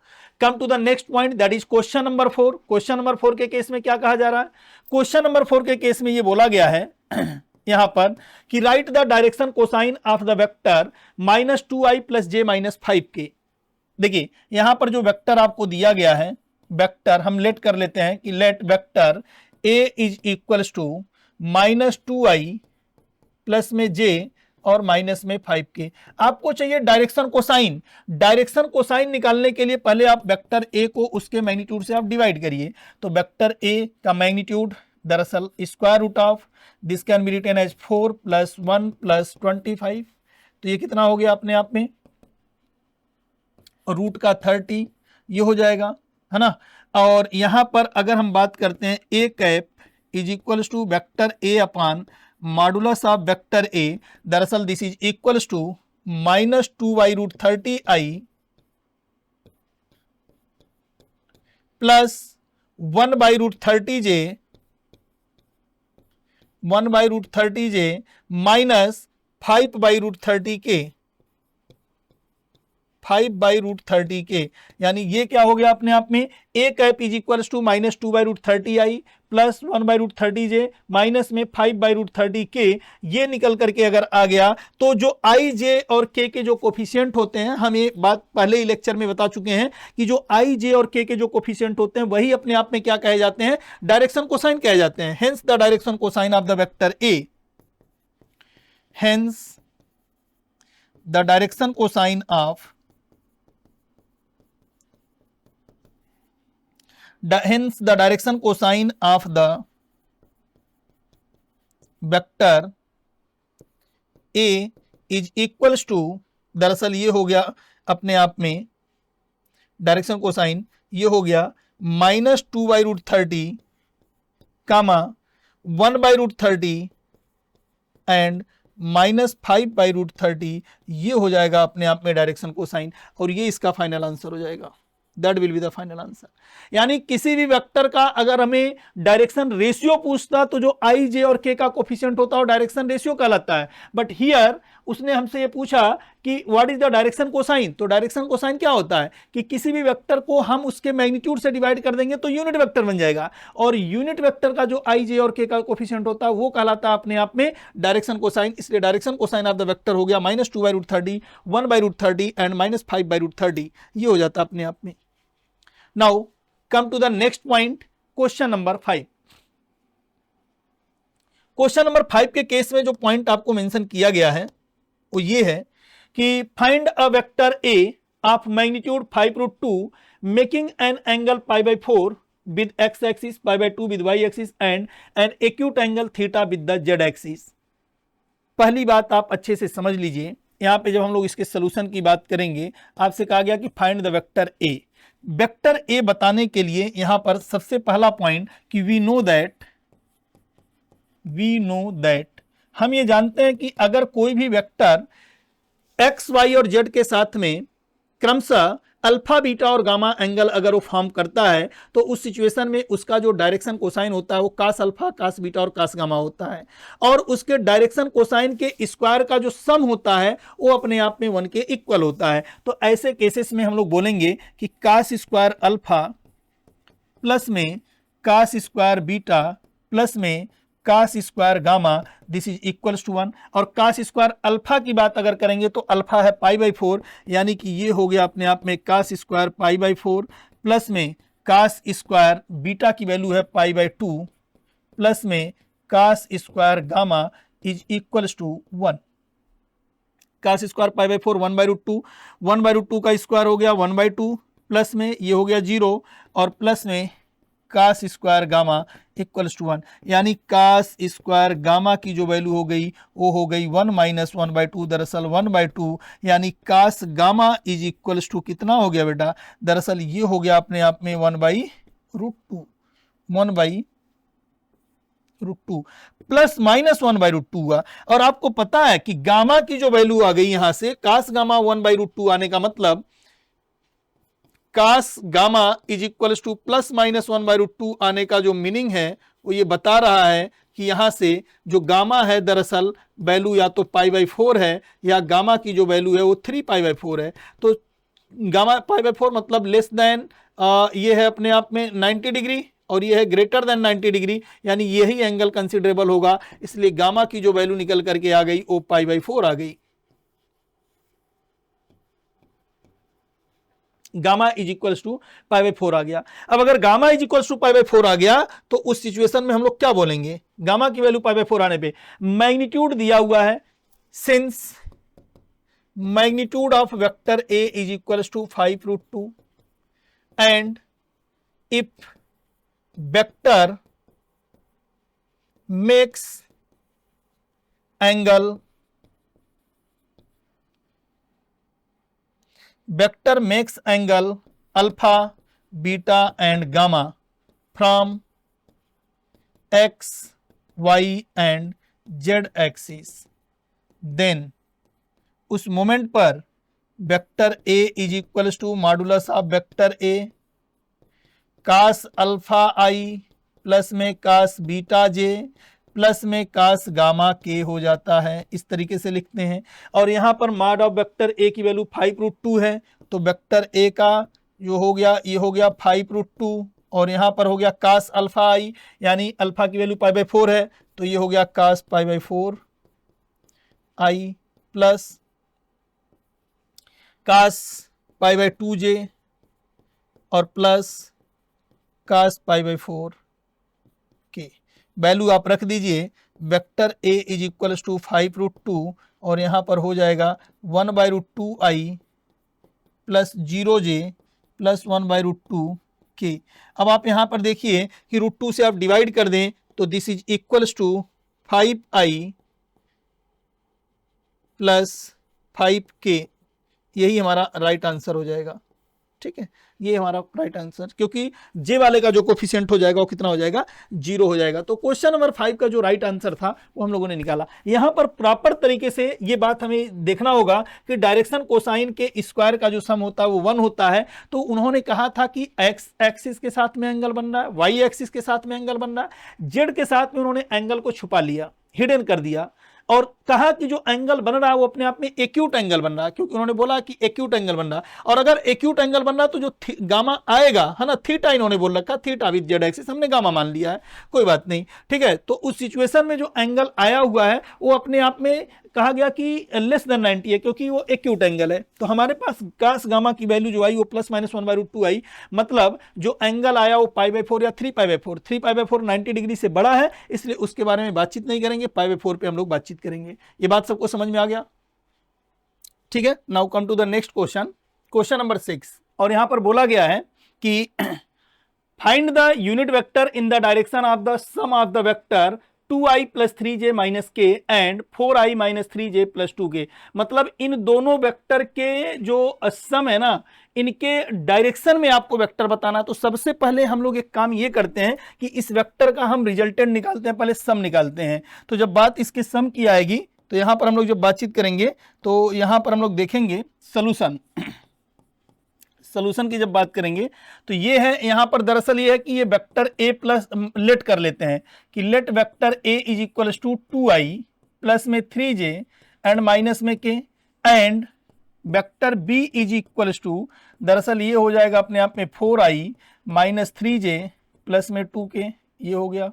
come to the next point, that is question number 4। Question number 4 के केस में क्या कहा जा रहा है? क्वेश्चन नंबर 4 के केस में ये बोला गया है यहां पर कि right the direction cosine of the vector -2i + j - 5k। देखिए यहां पर जो वेक्टर आपको दिया गया है, वेक्टर हम लेट कर लेते हैं कि let vector a is equals to -2i plus में j और माइनस में 5k। आपको चाहिए डायरेक्शन कोसाइन। डायरेक्शन कोसाइन निकालने के लिए पहले आप वेक्टर a को उसके मैग्नीट्यूड से आप डिवाइड करिए। तो वेक्टर a का मैग्नीट्यूड दरअसल square root of this can be written as 4 + 1 + 25। तो ये कितना हो गया अपने आप में, रूट का 30 ये हो जाएगा, है ना। और यहां पर अगर हम बात करते हैं a cap is equals to vector a upon modulus of vector a, दरअसल this is equals to -2y√30i plus 1/√30j minus 5/√30k, 5/√30k। यानी ये क्या हो गया अपने आप में, a cap is equals to -2/√30i plus 1/√30j minus में 5/√30k। ये निकल करके अगर आ गया तो जो i, j और k के जो कोफिशिएंट होते हैं, हम ये बात पहले ही लेक्चर में बता चुके हैं कि जो i, j और k के जो कोफिशिएंट होते हैं वही अपने आप में क्या कहे जाते हैं, डायरेक्शन कोसाइन कहे जाते हैं। Hence the direction cosine of the vector a, hence the direction cosine of hence the direction cosine of the vector a is equals to, दरअसल ये हो गया अपने आप में डायरेक्शन कोसाइन ये हो गया -2/√30 कामा 1/√30 एंड -5/√30, ये हो जाएगा अपने आप में डायरेक्शन कोसाइन, और ये इसका फाइनल आंसर हो जाएगा। That will be the final answer. यानी किसी भी वेक्टर का अगर हमें डायरेक्शन रेशियो पूछता तो जो i, j और k का कोफिशिएंट होता है वो डायरेक्शन रेशियो कहलाता है। बट हियर उसने हमसे ये पूछा कि what is the direction cosine. तो डायरेक्शन कोसाइन क्या होता है कि किसी भी वेक्टर को हम उसके मैग्नीट्यूड से डिवाइड कर देंगे तो यूनिट वेक्टर बन जाएगा, और यूनिट वेक्टर का जो i, j और k का कोफिशिएंट होता है वो कहलाता है अपने आप में डायरेक्शन कोसाइन। इसलिए direction cosine of the vector हो गया -2/√30, 1/√30 एंड -5/√30, ये हो जाता अपने आप में। Now come to the next point, question number 5। Question number 5 के केस में जो पॉइंट आपको मेंशन किया गया है वो ये है कि find a vector a of magnitude 5√2 making an angle π/4 with x axis, π/2 with y axis and an acute angle theta with the z axis. पहली बात आप अच्छे से समझ लीजिए, यहां पे जब हम लोग इसके सोल्यूशन की बात करेंगे आपसे कहा गया कि find the vector a। Vector A बताने के लिए यहां पर सबसे पहला पॉइंट कि वी नो दैट हम ये जानते हैं कि अगर कोई भी वेक्टर एक्स, वाई और जेड के साथ में क्रमशः अल्फा, बीटा और गामा एंगल अगर वो फॉर्म करता है तो उस सिचुएशन में उसका जो डायरेक्शन कोसाइन होता है वो कास अल्फा, कास बीटा और कास गामा होता है, और उसके डायरेक्शन कोसाइन के स्क्वायर का जो सम होता है वो अपने आप में 1 के इक्वल होता है। तो ऐसे केसेस में हम लोग बोलेंगे कि कास स्क्वायर अल्फा प्लस में कास स्क्वायर बीटा प्लस में cos square gamma this is equals to 1। और कास स्क्वायर अल्फा की बात अगर करेंगे तो अल्फा है π/4, यानी कि ये हो गया अपने आप में कास स्क्वायर π/4 प्लस में कास स्क्वायर बीटा की वैल्यू है π/2 प्लस में cos square gamma is equals to 1। Cos square pi by 4 1/√2, 1/√2 का स्क्वायर हो गया 1/2, प्लस में ये हो गया 0 और प्लस में cos square gamma equals to 1, यानी कास स्क्वायर गामा की जो वैल्यू हो गई वो हो गई 1 माइनस 1/2, दरअसल 1/2, यानी कास गामा इज इक्वल्स टू कितना हो गया बेटा, दरअसल ये हो गया अपने आप में 1/√2, 1/√2 प्लस माइनस 1/√2 हुआ। और आपको पता है कि गामा की जो वैल्यू आ गई यहां से कास गामा 1/√2 आने का मतलब cos gamma is equals to plus minus 1/√2 आने का जो मीनिंग है वो ये बता रहा है कि यहां से जो गामा है दरअसल वैल्यू या तो π/4 है या गामा की जो वैल्यू है वो 3π/4 है। तो गामा π/4 मतलब लेस देन ये है अपने आप में 90 डिग्री और ये है ग्रेटर देन 90 डिग्री, यानी यही एंगल कंसिडरेबल होगा, इसलिए गामा की जो वैल्यू निकल करके आ गई वो π/4 आ गई। गामा इज इक्वल्स टू π/4 आ गया। अब अगर गामा इज इक्वल्स टू π/4 आ गया तो उस सिचुएशन में हम लोग क्या बोलेंगे, गामा की वैल्यू π/4 आने पे मैग्नीट्यूड दिया हुआ है, since magnitude of vector A is equals to 5√2 and if vector makes angle vector makes angle alpha, beta and gamma from x, y and z axis, then उस मोमेंट पर vector a is equals to modulus of vector a cos alpha i plus में cos beta j plus में कास gamma के हो जाता है, इस तरीके से लिखते हैं। और यहाँ पर मॉड ऑफ वेक्टर ए की वैल्यू 5√2 है, तो वेक्टर ए का जो हो गया ये हो गया 5√2 और यहाँ पर हो गया कास अल्फा आई, यानी अल्फा की वैल्यू π/4 है, तो ये हो गया कास π/4 आई प्लस कास π/2j और प्लस कास π/4 के वैल्यू आप रख दीजिए। Vector A is equals to 5√2 और यहाँ पर हो जाएगा 1/√2i प्लस 0j प्लस 1/√2 के। अब आप यहाँ पर देखिए कि √2 से आप डिवाइड कर दें तो this is equals to 5i plus 5k, यही हमारा राइट आंसर हो जाएगा। ठीक है, ये हमारा राइट आंसर, क्योंकि जे वाले का जो कोफिशिएंट हो जाएगा वो कितना हो जाएगा, 0 हो जाएगा। तो क्वेश्चन नंबर 5 का जो राइट आंसर था वो हम लोगों ने निकाला। यहां पर प्रॉपर तरीके से ये बात हमें देखना होगा कि डायरेक्शन कोसाइन के स्क्वायर का जो सम होता है वो 1 होता है। तो उन्होंने कहा था कि एक्स एक्सिस के साथ में एंगल बन रहा है, वाई एक्सिस के साथ में एंगल बन रहा है, जेड के साथ में उन्होंने एंगल को छुपा लिया, हिडन कर दिया और कहा कि जो एंगल बन रहा है वो अपने आप में एक्यूट एंगल बन रहा है, क्योंकि उन्होंने बोला कि एक्यूट एंगल बन रहा है। और अगर एक्यूट एंगल बन रहा है तो जो गामा आएगा है ना, थीटा इन्होंने बोल रखा, थीटा विद जेड एक्सिस, हमने गामा मान लिया है, कोई बात नहीं। ठीक है, तो उस सिचुएशन में जो एंगल आया हुआ है वो अपने आप में कहा गया कि लेस देन 90 है, क्योंकि वो एक्यूट एंगल है। तो हमारे पास कास गामा की वैल्यू जो आई वो प्लस माइनस 1/√2 आई, मतलब जो एंगल आया वो π/4 या 3π/4, 3π/4 90 डिग्री से बड़ा है, इसलिए उसके बारे में बातचीत नहीं करेंगे, π/4 पे हम लोग बातचीत करेंगे। ये बात सबको समझ में आ गया? ठीक है, now come to the next question, question number 6। और यहां पर बोला गया है कि find the unit vector in the direction of the sum of the vector 2i plus 3j minus K and 4i minus 3j plus 2k, मतलब इन दोनों vector के जो सम है ना, इनके डायरेक्शन में आपको वेक्टर बताना। तो सबसे पहले हम लोग एक काम ये करते हैं कि इस वेक्टर का हम रिजल्टेंट निकालते हैं, पहले सम निकालते हैं। तो जब बात इसके सम की आएगी तो यहां पर हम लोग जब बातचीत करेंगे तो यहां पर हम लोग देखेंगे सोल्यूशन, सोल्यूशन की जब बात करेंगे तो ये है, यहां पर दरअसल ये है कि ये वेक्टर ए प्लस लेट कर लेते हैं कि let vector A is equals to 2i plus में 3j एंड माइनस में k and vector B is equals to, दरअसल ये हो जाएगा अपने आप में 4i माइनस 3j प्लस में 2k, ये हो गया।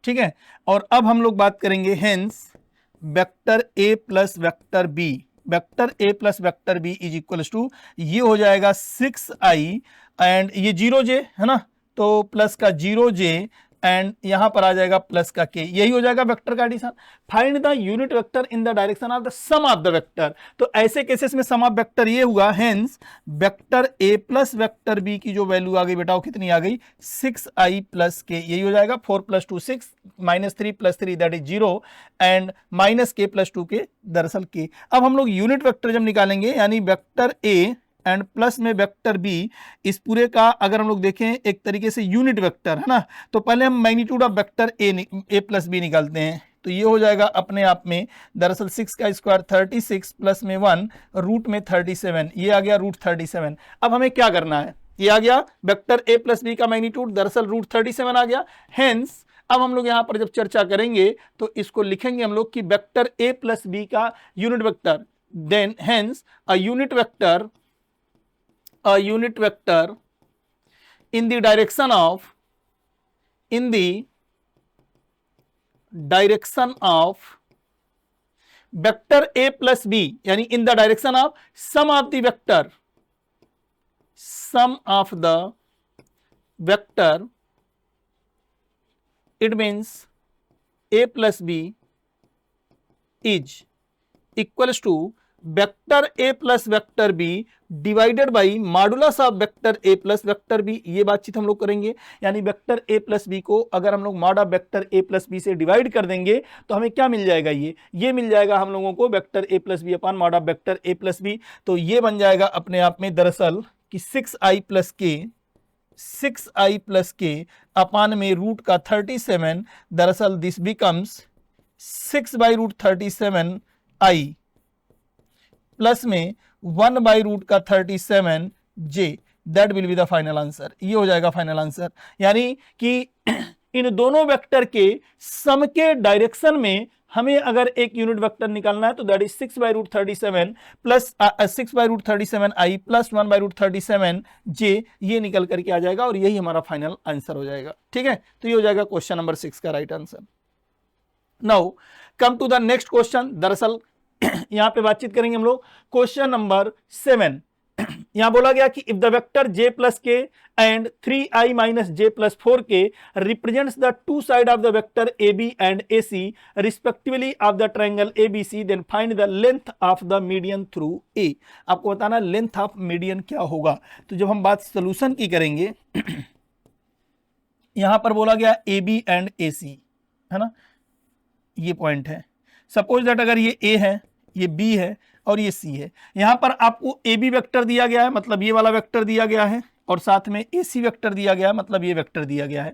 ठीक है, और अब हम लोग बात करेंगे hence vector A plus vector b, vector A plus vector B is equals to, ये हो जाएगा 6i एंड ये 0j है ना, तो प्लस का 0j एंड यहां पर आ जाएगा प्लस का के, यही हो जाएगा वेक्टर का addition. Find the unit vector in the direction of the sum of the vector. तो ऐसे केसेस में सम ऑफ वेक्टर ये हुआ, हेंस वेक्टर ए प्लस वेक्टर बी की जो वैल्यू आ गई बेटा वो कितनी आ गई 6i प्लस के, यही हो जाएगा 4 + 2 6 -3 + 3 दैट इज 0 एंड -k + 2 के दरअसल के। अब हम लोग यूनिट वेक्टर जब निकालेंगे यानी वेक्टर ए एंड प्लस में वेक्टर बी, इस पूरे का अगर हम लोग देखें एक तरीके से यूनिट वेक्टर है ना, तो पहले हम magnitude of vector A plus b निकालते हैं। तो ये हो जाएगा अपने आप में दरअसल 6 का स्क्वायर 36 प्लस में 1 रूट में 37, ये आ गया रूट 37। अब हमें क्या करना है, ये आ गया वेक्टर ए प्लस बी का मैग्नीट्यूड दरअसल रूट 37 आ गया। हेंस अब हम लोग यहां पर जब चर्चा करेंगे तो इसको लिखेंगे हम लोग कि वेक्टर ए प्लस बी का unit vector, then hence a unit vector in the direction of vector a plus b, यानी in the direction of sum of the vector, it means a plus b is equals to vector A plus vector B divided by modulus of vector A plus vector B. ये बातचीत हम लोग करेंगे, यानी vector A plus B को अगर हम लोग mod of vector A plus b से डिवाइड कर देंगे तो हमें क्या मिल जाएगा, ये मिल जाएगा हम लोगों को vector A plus b upon mod of vector A plus b. तो ये बन जाएगा अपने आप में दरअसल कि 6i प्लस के अपॉन में रूट का 37, दरअसल दिस बिकम्स 6/√37i प्लस में 1/√37 j, that will be the final answer. ये हो जाएगा फाइनल आंसर, यानी कि इन दोनों वेक्टर के सम के डायरेक्शन में हमें अगर एक यूनिट वेक्टर निकालना है तो that is 6/√37 plus 6/√37i plus 1/√37 j, ये निकल करके आ जाएगा और यही हमारा फाइनल आंसर हो जाएगा। ठीक है, तो ये हो जाएगा क्वेश्चन नंबर 6 का right answer. Now come to the next question. दरअसल यहां पे बातचीत करेंगे हम लोग क्वेश्चन नंबर 7। यहां बोला गया कि if the vector j plus K and 3i minus j plus 4k represents the two side of the vector ab and ac respectively of the triangle abc, then find the length of the median through a। आपको बताना length of median क्या होगा। तो जब हम बात solution की करेंगे यहां पर बोला गया ab एंड ac है ना, ये पॉइंट है। सपोज दैट अगर ये a है, ये b है और ये c है, यहां पर आपको ab वेक्टर दिया गया है, मतलब ये वाला वेक्टर दिया गया है, और साथ में ac वेक्टर दिया गया है, मतलब ये वेक्टर दिया गया है।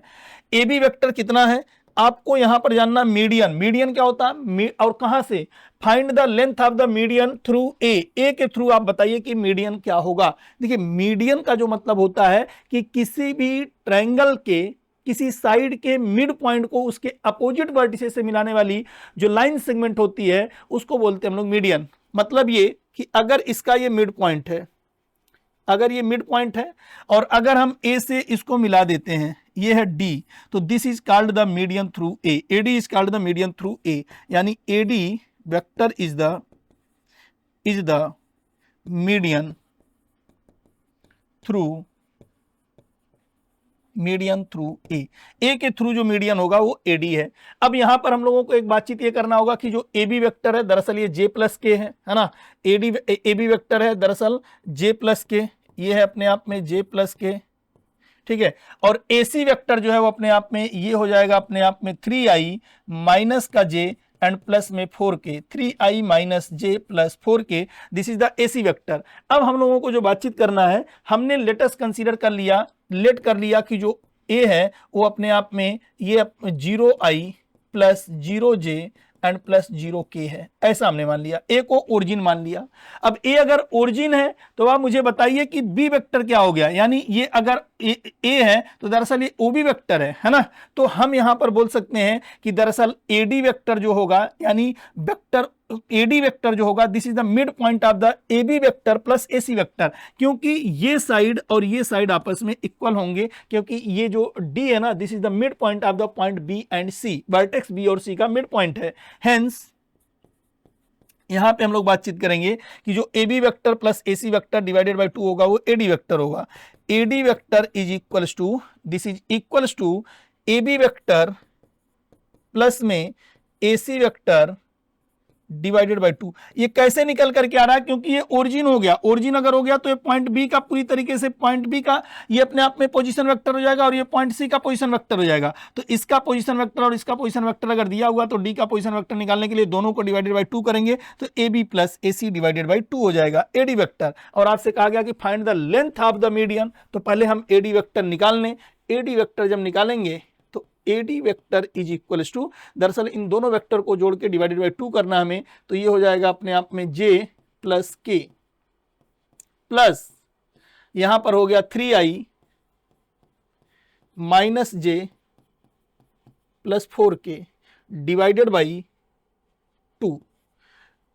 ab वेक्टर कितना है आपको यहां पर जानना, मीडियन। मीडियन क्या होता है और कहां से, find the length of the median through a के थ्रू आप बताइए कि मीडियन क्या होगा। देखिए मीडियन का जो मतलब होता है कि किसी भी ट्रायंगल के किसी साइड के मिड पॉइंट को उसके अपोजिट वर्टिसेस से मिलाने वाली जो लाइन सेगमेंट होती है उसको बोलते हैं हम लोग मीडियन। मतलब ये कि अगर इसका ये मिड पॉइंट है, अगर ये मिड पॉइंट है और अगर हम ए से इसको मिला देते हैं, ये है डी, तो this is called the median through A. AD is called the median through A, यानी AD vector is the median through A के थ्रू जो मीडियन होगा वो एडी है। अब यहां पर हम लोगों को एक बातचीत ये करना होगा कि जो ए बी वेक्टर है दरअसल ये जे प्लस के है ना, ए बी वेक्टर है दरअसल जे प्लस के, ये है अपने आप में जे प्लस के, ठीक है। और ए सी वेक्टर जो है वो अपने आप में ये हो जाएगा अपने आप में 3i माइनस का जे एंड प्लस में 4k, 3i minus J plus 4k, this is the AC vector. अब हम लोगों को जो बातचीत करना है, हमने लेटेस्ट कंसीडर कर लिया कि जो a है वो अपने आप में ये 0i plus 0j and plus 0k है, ऐसा हमने मान लिया, a को ओरिजिन मान लिया। अब a अगर ओरिजिन है तो आप मुझे बताइए कि b वेक्टर क्या हो गया, यानी ये अगर a है तो दरअसल ये ob वेक्टर है ना। तो हम यहां पर बोल सकते हैं कि दरअसल ad वेक्टर जो होगा, यानी वेक्टर ad वेक्टर जो होगा this is the mid point of the ab vector plus ac vector, क्योंकि ये साइड और ये साइड आपस में इक्वल होंगे, क्योंकि ये जो d है ना this is the mid point of the point b and c, vertex b और c का मिड पॉइंट है। हेंस यहां पे हम लोग बातचीत करेंगे कि जो ab vector plus ac vector divided by 2 होगा वो ad वेक्टर होगा। ad vector is equals to, this is equals to a b vector plus में a c vector divided by 2। ये कैसे निकल करके आ रहा है, क्योंकि ये ओरिजिन हो गया, ओरिजिन अगर हो गया तो ये पॉइंट बी का पूरी तरीके से पॉइंट बी का ये अपने आप में पोजीशन वेक्टर हो जाएगा और ये पॉइंट सी का पोजीशन वेक्टर हो जाएगा। तो इसका पोजीशन वेक्टर और इसका पोजीशन वेक्टर अगर दिया हुआ तो डी का पोजीशन वेक्टर निकालने के लिए दोनों को डिवाइडेड बाय 2 करेंगे तो a b plus a c divided by 2 हो जाएगा एडी वेक्टर। और आपसे कहा गया कि find the length of the median, तो पहले हम एडी वेक्टर निकाल लें। एडी वेक्टर जब निकालेंगे तो AD vector is equals to, दरअसल इन दोनों वेक्टर को जोड़ के डिवाइडेड बाय 2 करना हमें, तो ये हो जाएगा अपने आप में जे प्लस के प्लस यहां पर हो गया 3i minus J plus 4k divided by 2।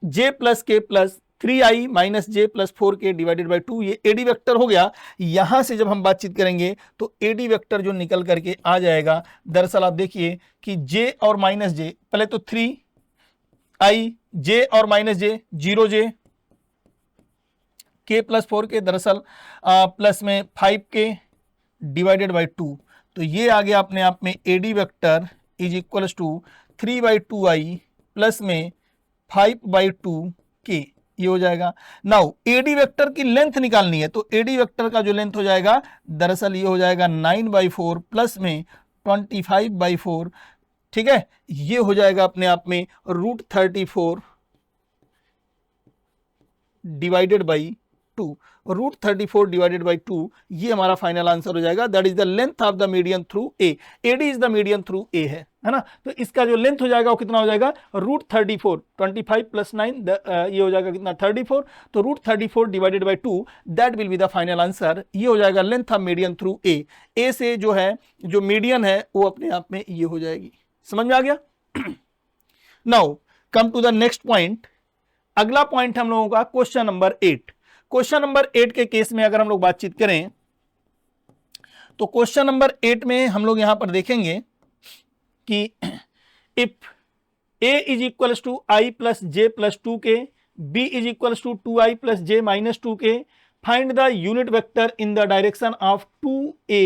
J plus K plus 3i minus J plus 4k divided by 2, ये एडी वेक्टर हो गया। यहां से जब हम बातचीत करेंगे तो एडी वेक्टर जो निकल करके आ जाएगा, दरअसल आप देखिए कि जे और माइनस जे, पहले तो 3i जे और माइनस जे 0j k प्लस 4k, दरअसल प्लस में 5k डिवाइडेड बाई 2। तो ये आ गया अपने आप में AD vector is equals to 3/2i plus में 5/2k, ये हो जाएगा। नाउ एडी वेक्टर की लेंथ निकालनी है, तो एडी वेक्टर का जो लेंथ हो जाएगा दरअसल ये हो जाएगा 9/4 प्लस में 25/4, ठीक है, ये हो जाएगा अपने आप में √34 डिवाइडेड बाई 2। √34 डिवाइडेड बाई 2, ये हमारा फाइनल आंसर हो जाएगा। That is the length of the median through A, AD is the median through a है ना। तो इसका जो लेंथ हो जाएगा वो कितना हो जाएगा √34, 25 प्लस 9 ये हो जाएगा कितना 34, तो √34 divided by 2 that will be the final answer. ये हो जाएगा लेंथ ऑफ मीडियन थ्रू ए से जो है जो मीडियन है वो अपने आप में ये हो जाएगी। समझ में आ गया? Now come to the next point. अगला पॉइंट हम लोगों का क्वेश्चन नंबर 8। क्वेश्चन नंबर 8 के केस में अगर हम लोग बातचीत करें तो क्वेश्चन नंबर 8 में हम लोग यहां पर देखेंगे कि if a is equals to i plus j plus 2k, b is equals to 2i plus j minus 2k, find the unit vector in the direction of 2a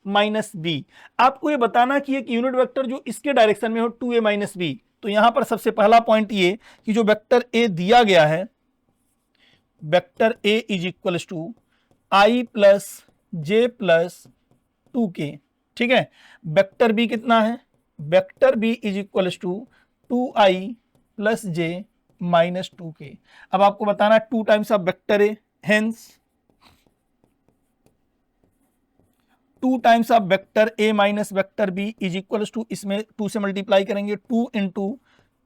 minus b. आपको ये बताना कि एक यूनिट वेक्टर जो इसके direction में हो 2a minus B. तो यहां पर सबसे पहला पॉइंट ये कि जो वेक्टर a दिया गया है, vector a is equals to i plus j plus 2k, ठीक है। वेक्टर b कितना है, vector b is equals to 2i plus j minus 2k। अब आपको बताना 2 times of vector a, hence 2 times of vector a minus vector b is equals to, इसमें 2 से multiply करेंगे, 2 into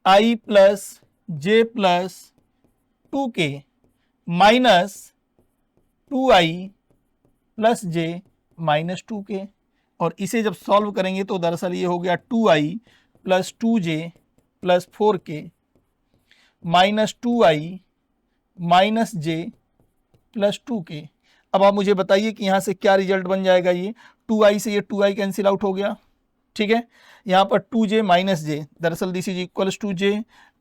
i plus j plus 2k minus 2i plus j minus 2k। और इसे जब solve करेंगे तो दरअसल ये हो गया 2i plus 2j plus 4k minus 2i minus J plus 2k। अब आप मुझे बताइए कि यहां से क्या रिजल्ट बन जाएगा। ये 2i से ये 2i कैंसिल आउट हो गया, ठीक है। यहां पर 2j माइनस जे, दरअसल this is equals to j,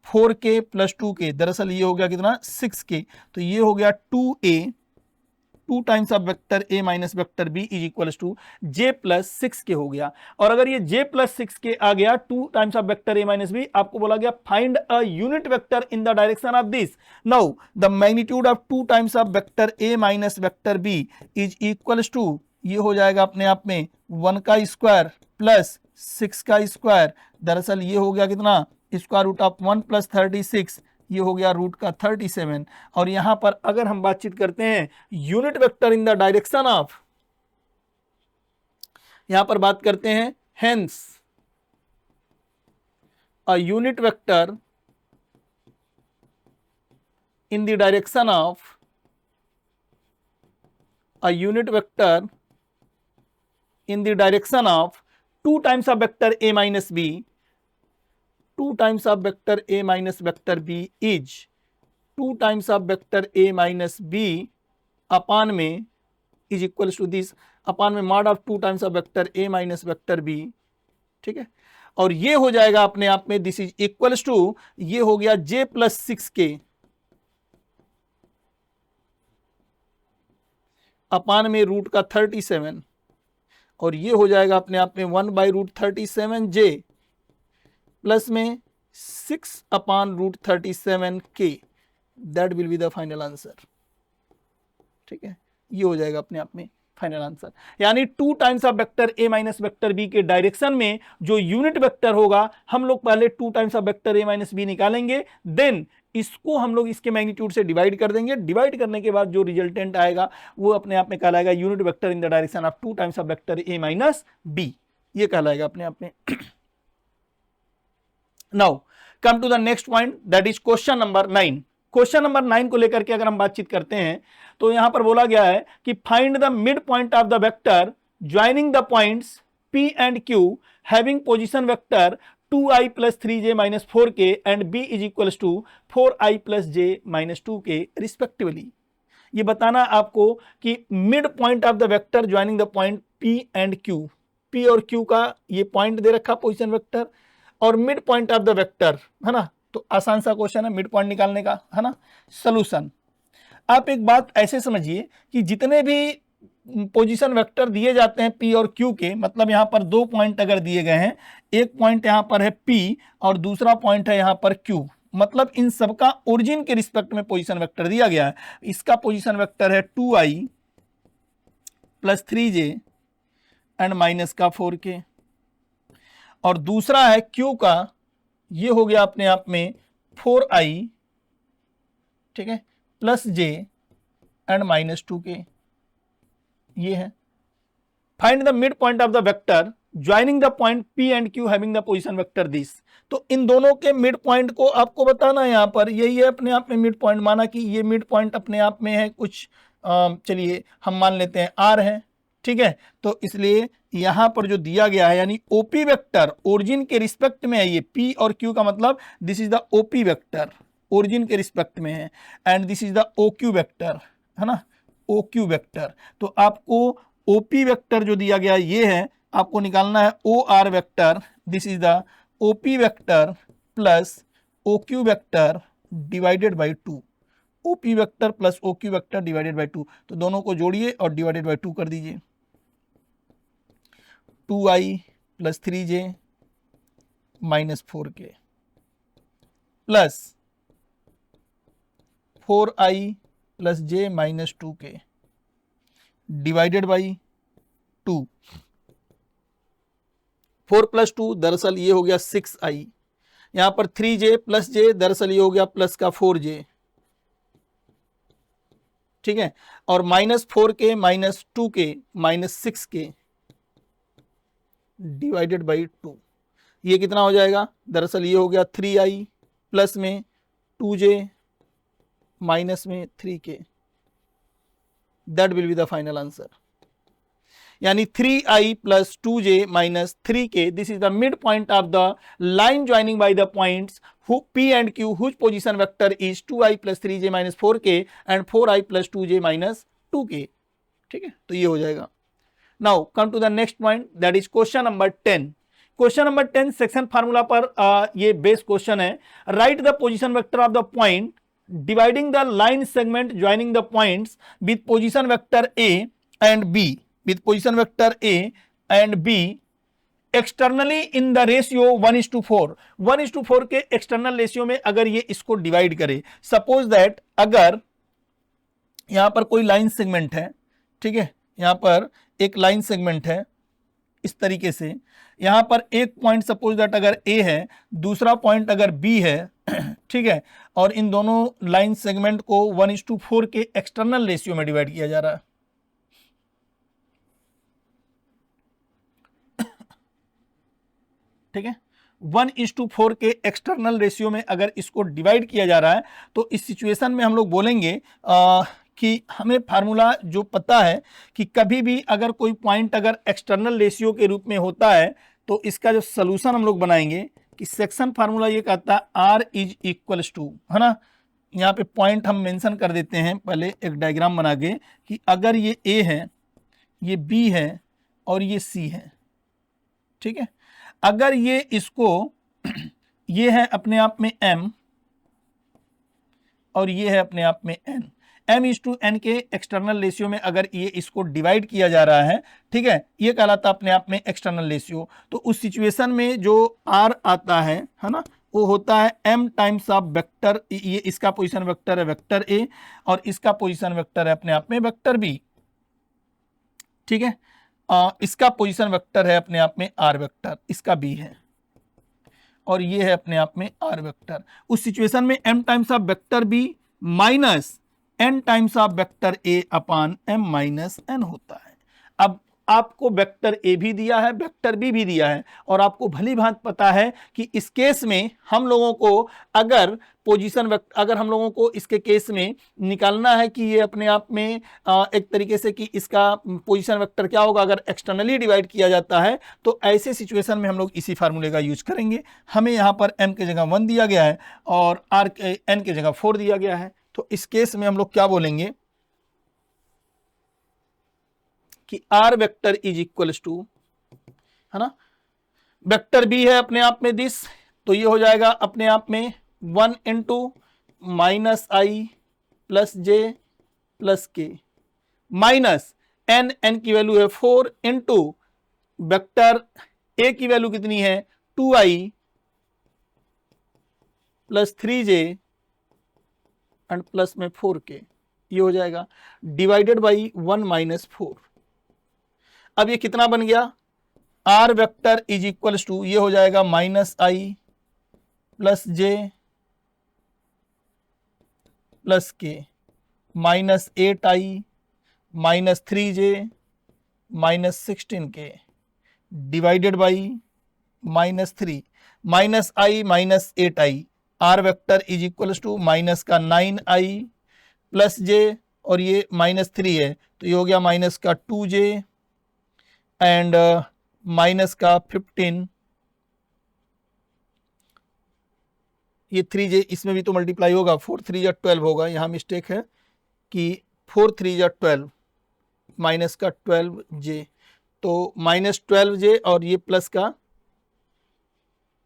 4k plus 2k, दरअसल ये हो गया कितना 6k। तो ये हो गया 2a, 2 times of vector a minus vector b is equals to j plus 6k हो गया। और अगर ये j प्लस 6k आ गया 2 times of vector a minus b, आपको बोला गया find a unit vector in the direction of this. Now the magnitude of 2 times of vector a minus vector b is equals to, ये हो जाएगा अपने आप में 1 का स्क्वायर प्लस 6 का स्क्वायर, दरअसल ये हो गया कितना स्क्वायर रूट ऑफ 1 प्लस 36, ये हो गया रूट का 37। और यहां पर अगर हम बातचीत करते हैं unit vector in the direction of, यहां पर बात करते हैं hence a unit vector in the direction of, a unit vector in the direction of 2 times of vector a minus b, 2 times of vector a minus vector b is 2 times of vector a minus b upon में is equals to this upon में mod of 2 times of vector a minus vector b, ठीक है। और ये हो जाएगा अपने आप में दिस इज इक्वल्स टू, ये हो गया j प्लस 6k अपान में रूट का 37, और ये हो जाएगा अपने आप में 1/√37J प्लस में 6/√37K, that will be the final answer. ठीक है, ये हो जाएगा अपने आप में फाइनल आंसर। यानी 2 times of vector a minus vector b के डायरेक्शन में जो यूनिट वेक्टर होगा, हम लोग पहले 2 times of vector a minus b निकालेंगे, देन इसको हम लोग इसके मैग्नीट्यूड से डिवाइड कर देंगे। डिवाइड करने के बाद जो रिजल्टेंट आएगा वो अपने आप में कहलाएगा unit vector in the direction of 2 times of vector a minus b, ये कहलाएगा अपने आप में। Now come to the next point, that is question number 9। Question number 9 को लेकर के अगर हम बातचीत करते हैं तो यहां पर बोला गया है कि find the mid point of the vector joining the points P and Q having position vector 2i plus 3j minus 4k and b is equals to 4i plus j minus 2k respectively. ये बताना आपको कि mid point of the vector joining the point P and Q, P और Q का ये point दे रखा position vector और mid point of the vector, है ना। तो आसान सा क्वेश्चन है मिड पॉइंट निकालने का, है ना। सॉल्यूशन, आप एक बात ऐसे समझिए कि जितने भी पोजीशन वेक्टर दिए जाते हैं P और Q के, मतलब यहाँ पर 2 पॉइंट अगर दिए गए हैं, एक पॉइंट यहाँ पर है P और दूसरा पॉइंट है यहाँ पर Q, मतलब इन सबका ओरिजिन के रिस्पेक्ट में पोजीशन वेक्टर दिया गया है। इसका पोजीशन वेक्टर है 2i plus 3j and minus का 4k, और दूसरा है Q का, ये हो गया अपने आप में 4i, ठीक है, plus j and minus 2k, ये है। Find the mid point of the vector joining the point P and Q having the position vector this. तो इन दोनों के मिड पॉइंट को आपको बताना है, यहाँ पर यही है अपने आप में मिड पॉइंट। माना कि ये मिड पॉइंट अपने आप में है कुछ, चलिए हम मान लेते हैं R है, ठीक है। तो इसलिए यहाँ पर जो दिया गया है यानी OP वेक्टर ओरिजिन के रिस्पेक्ट में है, ये P और Q का मतलब this is the OP vector origin के रिस्पेक्ट में है, and this is the OQ vector, है ना, OQ वेक्टर। तो आपको OP वेक्टर जो दिया गया ये है, आपको निकालना है OR vector, this is the OP vector plus OQ vector divided by 2, OP vector plus OQ vector divided by 2। तो दोनों को जोड़िए और डिवाइडेड बाई 2 कर दीजिए। 2i plus 3j minus 4k plus 4i plus j minus 2k divided by 2। 4 plus 2 दरअसल ये हो गया 6i, यहां पर 3j प्लस j दरअसल ये हो गया प्लस का 4j, ठीक है, और minus 4k minus 2k minus 6k divided by 2। ये कितना हो जाएगा, दरअसल ये हो गया 3i प्लस में 2j माइनस में 3k, that will be the final answer. यानी 3i plus 2j minus 3k, this is the mid point of the line joining by the points P and Q whose position vector is 2i plus 3j minus 4k and 4i plus 2j minus 2k, ठीक है। तो ये हो जाएगा। Now come to the next point, that is question number 10। Question number 10 section formula पर ये base question है। Right the position vector of the point dividing the line segment joining the points with position vector A and B, with position vector A and B externally in the ratio 1:4। 1:4 के external ratio में अगर ये इसको divide करे, suppose that अगर यहां पर कोई लाइन सेगमेंट है, ठीक है, यहां पर एक लाइन सेगमेंट है इस तरीके से, यहां पर एक पॉइंट सपोज दैट अगर A है, दूसरा पॉइंट अगर B है, ठीक है, और इन दोनों लाइन सेगमेंट को 1:4 के एक्सटर्नल रेशियो में डिवाइड किया जा रहा है। ठीक है, 1:4 के एक्सटर्नल रेशियो में अगर इसको डिवाइड किया जा रहा है, तो इस सिचुएशन में हम लोग बोलेंगे कि हमें फार्मूला जो पता है कि कभी भी अगर कोई पॉइंट अगर एक्सटर्नल रेशियो के रूप में होता है तो इसका जो सोल्यूशन हम लोग बनाएंगे कि सेक्शन फार्मूला ये कहता है R इज इक्वल्स टू, है ना, यहाँ पे पॉइंट हम मेंशन कर देते हैं पहले एक डायग्राम बना के कि अगर ये A है, ये B है और ये C है, ठीक है, अगर ये इसको ये है अपने आप में M और ये है अपने आप में N, m/n के एक्सटर्नल रेशियो में अगर ये इसको डिवाइड किया जा रहा है, ठीक है, ये कहलाता अपने आप में एक्सटर्नल रेशियो। तो उस सिचुएशन में जो r आता है ना, वो होता है m टाइम्स ऑफ वेक्टर, ये इसका पोजीशन वेक्टर है वेक्टर a और इसका पोजीशन वेक्टर है अपने आप में वेक्टर b, ठीक है। इसका पोजीशन वेक्टर है अपने आप में r वेक्टर, इसका b है और ये है अपने आप में r वेक्टर। उस सिचुएशन में m times of vector b minus n times of vector a upon m minus n होता है। अब आपको वेक्टर a भी दिया है, वेक्टर b भी दिया है और आपको भली भांति पता है कि इस केस में हम लोगों को अगर पोजीशन अगर हम लोगों को इसके केस में निकालना है कि ये अपने आप में एक तरीके से कि इसका पोजीशन वेक्टर क्या होगा अगर एक्सटर्नली डिवाइड किया जाता है, तो ऐसे सिचुएशन में हम लोग इसी फार्मूले का यूज करेंगे। हमें यहाँ पर m की जगह 1 दिया गया है और n की जगह 4 दिया गया है, तो इस केस में हम लोग क्या बोलेंगे कि r vector is equals to, है ना, वेक्टर b है अपने आप में दिस, तो ये हो जाएगा अपने आप में 1 into minus i plus j plus k minus n की वैल्यू है 4 इंटू वेक्टर a की वैल्यू कितनी है 2i plus 3j and plus में 4k, ये हो जाएगा डिवाइडेड बाई 1 माइनस 4। अब ये कितना बन गया, r vector is equals to, ये हो जाएगा minus i plus j plus k minus 8i minus 3j minus 16k divided by minus 3 minus i minus 8i, r vector is equals to minus का 9i plus j और ये minus 3 है तो ये हो गया माइनस का 2j एंड माइनस का 15, ये 3j इसमें भी तो मल्टीप्लाई होगा, 4 3 या 12 होगा, यहाँ मिस्टेक है कि 4 3 या 12 माइनस का 12j, तो माइनस 12j और ये प्लस का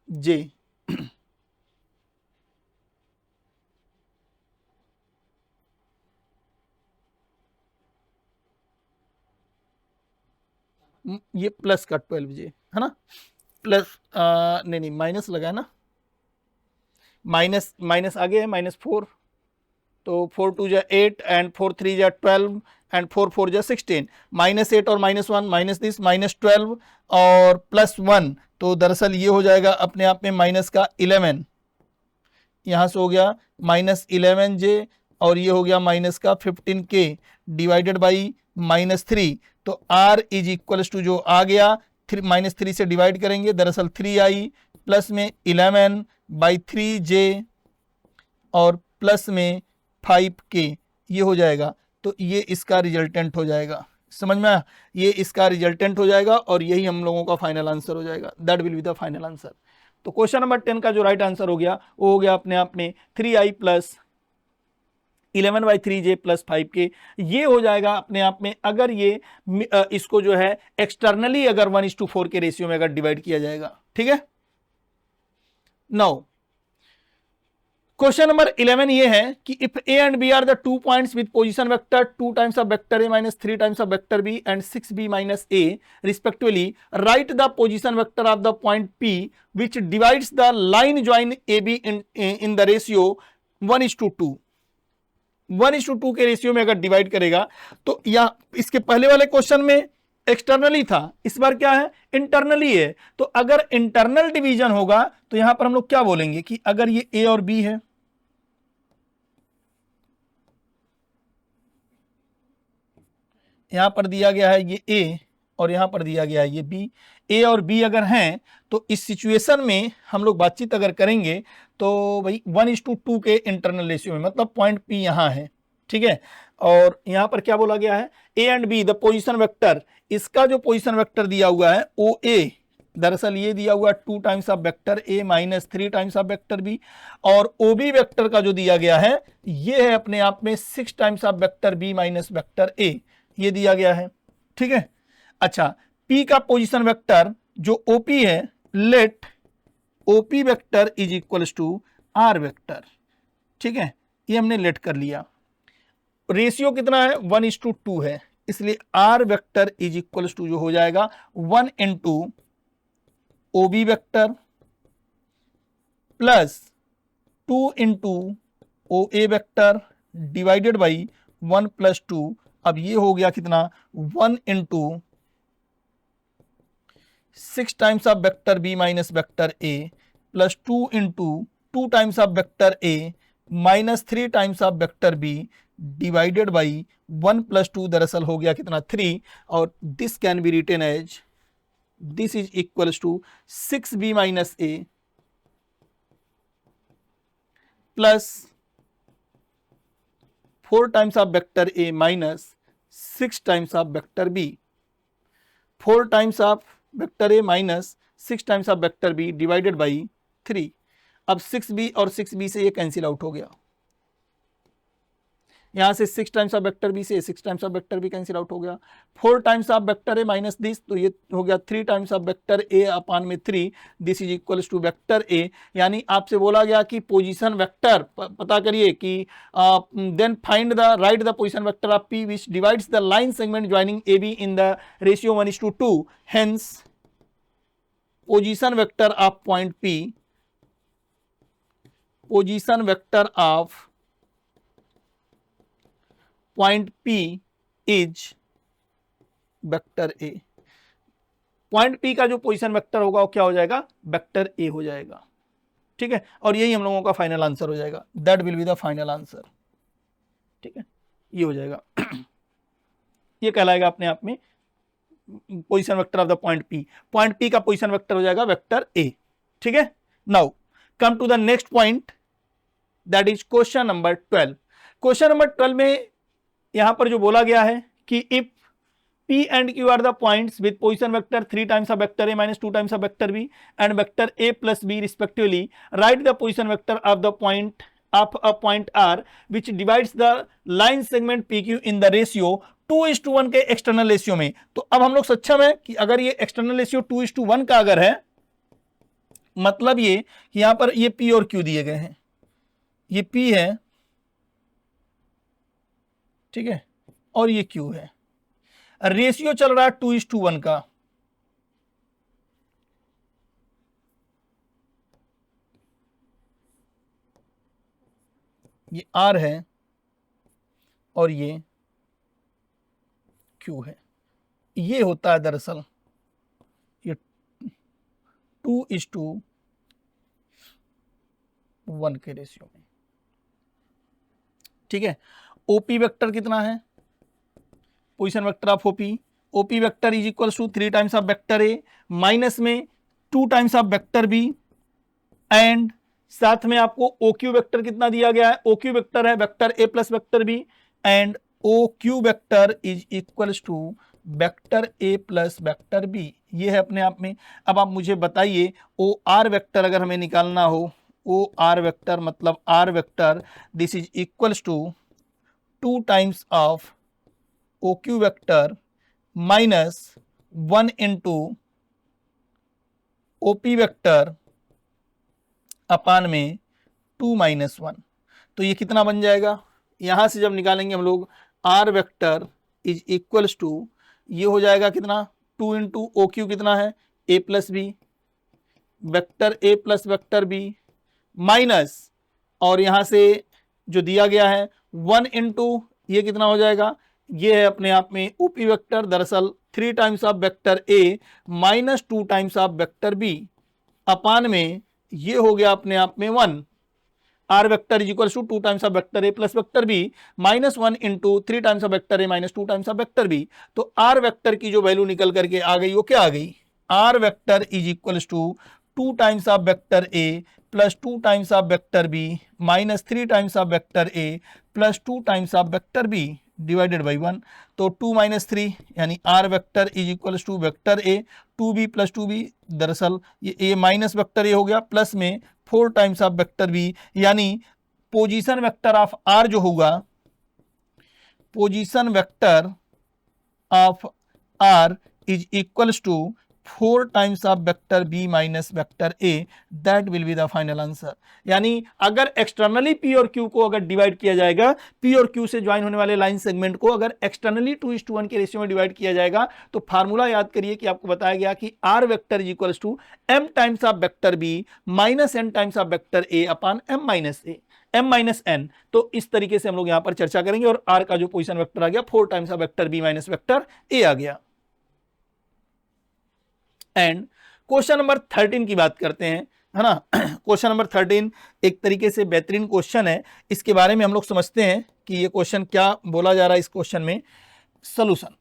j, ये प्लस का 12j है ना, प्लस नहीं माइनस लगा है ना, माइनस माइनस आगे है माइनस 4, तो 4 2 जा 8 एंड 4 3 जा 12 एंड 4 4 जा 16, माइनस 8 और माइनस 1 माइनस दिस माइनस 12 और प्लस 1, तो दरअसल ये हो जाएगा अपने आप में माइनस का 11, यहाँ से हो गया माइनस 11j और ये हो गया माइनस का 15k डिवाइडेड बाई माइनस 3, तो r इज इक्वल्स टू जो आ गया माइनस 3 से डिवाइड करेंगे, दरअसल 3i प्लस में 11 बाई 3j और प्लस में 5k, ये हो जाएगा, तो ये इसका रिजल्टेंट हो जाएगा, समझ में आया, ये इसका रिजल्टेंट हो जाएगा और यही हम लोगों का फाइनल आंसर हो जाएगा, that will be the final answer. तो क्वेश्चन नंबर 10 का जो राइट आंसर हो गया वो हो गया अपने आप में 3i plus 11 by 3j plus 5k, ये हो जाएगा अपने आप में अगर ये इसको जो है एक्सटर्नली अगर 1:4 के रेशियो में अगर डिवाइड किया जाएगा, ठीक है। नाउ क्वेश्चन नंबर 11 ये है कि if a and b are the 2 points with position vector 2 times of vector a minus 3 times of vector b and 6b minus a respectively, right the position vector of the point p which divides the line join ab in the ratio 1:2, 1:2 के ratio में अगर divide करेगा, तो या इसके पहले वाले question में एक्सटर्नली था, इस बार क्या है इंटरनली है, तो अगर इंटरनल डिवीजन होगा तो यहां पर हम लोग क्या बोलेंगे कि अगर ये a और b है, यहां पर दिया गया है ये a और यहां पर दिया गया है ये b, a और b अगर हैं तो इस सिचुएशन में हम लोग बातचीत अगर करेंगे तो भाई 1:2 के इंटरनल रेशियो में, मतलब पॉइंट p यहां है, ठीक है, और यहां पर क्या बोला गया है a and b the position vector, इसका जो पोजीशन वेक्टर दिया हुआ है OA, दरअसल ये दिया हुआ 2 times of vector a minus 3 times of vector b, और OB वेक्टर का जो दिया गया है ये है अपने आप में 6 times of vector b minus vector a, ये दिया गया है, ठीक है। अच्छा, P का पोजीशन वेक्टर जो OP है, let OP vector is equals to R vector, ठीक है, ये हमने लेट कर लिया। रेशियो कितना है 1:2 है, इसलिए r vector is equal to जो हो जाएगा 1 into OB vector plus 2 into O A vector divided by 1 plus 2। अब ये हो गया कितना 1 into 6 times of vector B minus vector A plus 2 into 2 times of vector A minus 3 times of vector B divided by 1 plus 2 दरअसल हो गया कितना 3, और this can be written as this is equals to 6b minus a plus 4 times of vector A minus 6 times of vector b, 4 times of vector A minus 6 times of vector B divided by 3। अब 6b और 6b से ये cancel out हो गया, यहां से 6 times of vector b से 6 times of vector b cancel out हो गया, 4 times of vector A minus this, तो ये हो गया 3 times of vector A upon में 3, this is equals to vector a. यानी आपसे बोला गया कि पोजीशन वेक्टर पता करिए कि then find the right the position vector of p which divides the line segment joining a b in the ratio 1:2, hence position vector of point p, position vector of point P is vector A। Point P का जो position vector होगा वो क्या हो जाएगा vector A हो जाएगा, ठीक है, और यही हम लोगों का फाइनल आंसर हो जाएगा, that will be the final answer, ठीक है, ये हो जाएगा ये कहलाएगा अपने आप में position vector of the point P। Point P का पोजीशन वेक्टर हो जाएगा वेक्टर A, ठीक है। Now come to the next point, that is question number 12। Question number 12 में यहां पर जो बोला गया है कि if P and Q are the points with position vector 3 times of vector A minus 2 times of vector B and vector A plus B respectively, write the position vector of the point of a point R which divides the line segment PQ in the ratio 2:1 के external ratio में। तो अब हम लोग सक्षम है कि अगर ये एक्सटर्नल रेशियो 2:1 का अगर है, मतलब ये कि यहां पर ये P और Q दिए गए हैं, ये P है, ठीक है, और ये Q है, रेशियो चल रहा है 2:1 का, ये R है और ये Q है। ये होता है दरअसल ये 2:1 के रेशियो में, ठीक है। ओपी वेक्टर कितना है, position vector of OP, OP vector is equal to 3 times of vector A minus में 2 times of vector B, and साथ में आपको ओक्यू वेक्टर कितना दिया गया है, ओक्यू वेक्टर है vector A plus vector B, and OQ vector is equal to vector A plus vector B. ये है अपने आप में। अब आप मुझे बताइए ओ आर वेक्टर अगर हमें निकालना हो, ओ आर वेक्टर मतलब R vector this is equal to 2 times of OQ vector minus 1 into OP vector upon में 2 माइनस 1। तो ये कितना बन जाएगा, यहां से जब निकालेंगे हम लोग R vector is equals to, ये हो जाएगा कितना 2 इंटू OQ कितना है A plus B, vector A plus vector B minus, और यहां से जो दिया गया है 1 इंटू ये कितना हो जाएगा, ये है अपने आप में ओपी वेक्टर, दरअसल 3 times of vector A minus 2 times of vector B upon में ये हो गया अपने आप में 1। R vector is equal to 2 times of vector A plus vector B minus 1 into 3 times of vector A minus 2 times of vector B. तो R vector की जो वैल्यू निकल करके आ गई वो क्या आ गई, R vector is equal to 2 times of vector A plus 2 times of vector B minus 3 times of vector A plus 2 times of vector B divided by 1। तो 2 माइनस 3 यानी R vector is equal to vector A 2b plus 2b, दरअसल ये ए minus vector ए हो गया plus में 4 times of vector B, यानी position vector of R जो होगा, position vector of R is equals to 4 times of vector b minus vector a, that will be the final answer। यानी अगर externally p और q को अगर divide किया जाएगा, p और q से ज्वाइन होने वाले लाइन सेगमेंट को अगर एक्सटर्नली 2:1 के रेशियो में डिवाइड किया जाएगा, तो फार्मूला याद करिए कि आपको बताया गया कि r vector is equals to m times of vector b minus n times of vector a upon m minus a, m minus n। तो इस तरीके से हम लोग यहां पर चर्चा करेंगे और r का जो पोजीशन वेक्टर आ गया 4 times of vector b minus vector a आ गया। एंड क्वेश्चन नंबर 13 की बात करते हैं, है ना। क्वेश्चन नंबर 13 एक तरीके से बेहतरीन क्वेश्चन है, इसके बारे में हम लोग समझते हैं कि ये क्वेश्चन क्या बोला जा रहा है। इस क्वेश्चन में सॉल्यूशन,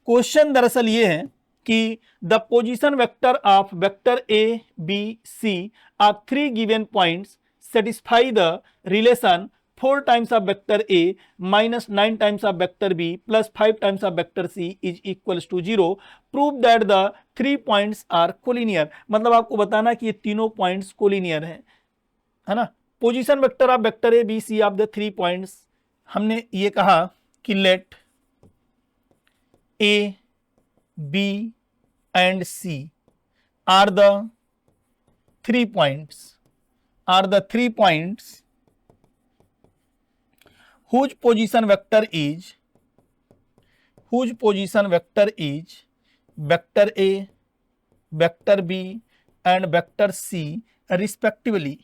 क्वेश्चन दरअसल ये है कि the position vector of vector A B C are 3 given points satisfy the relation 4 times of vector A minus 9 times of vector B plus 5 times of vector C is equals to 0. Prove that the 3 points are collinear। मतलब आपको बताना कि ये तीनों points collinear हैं, है ना। Position vector of vector A B C of the 3 points, हमने ये कहा कि let A B and C are the 3 points whose position vector is vector A, vector B and vector C respectively।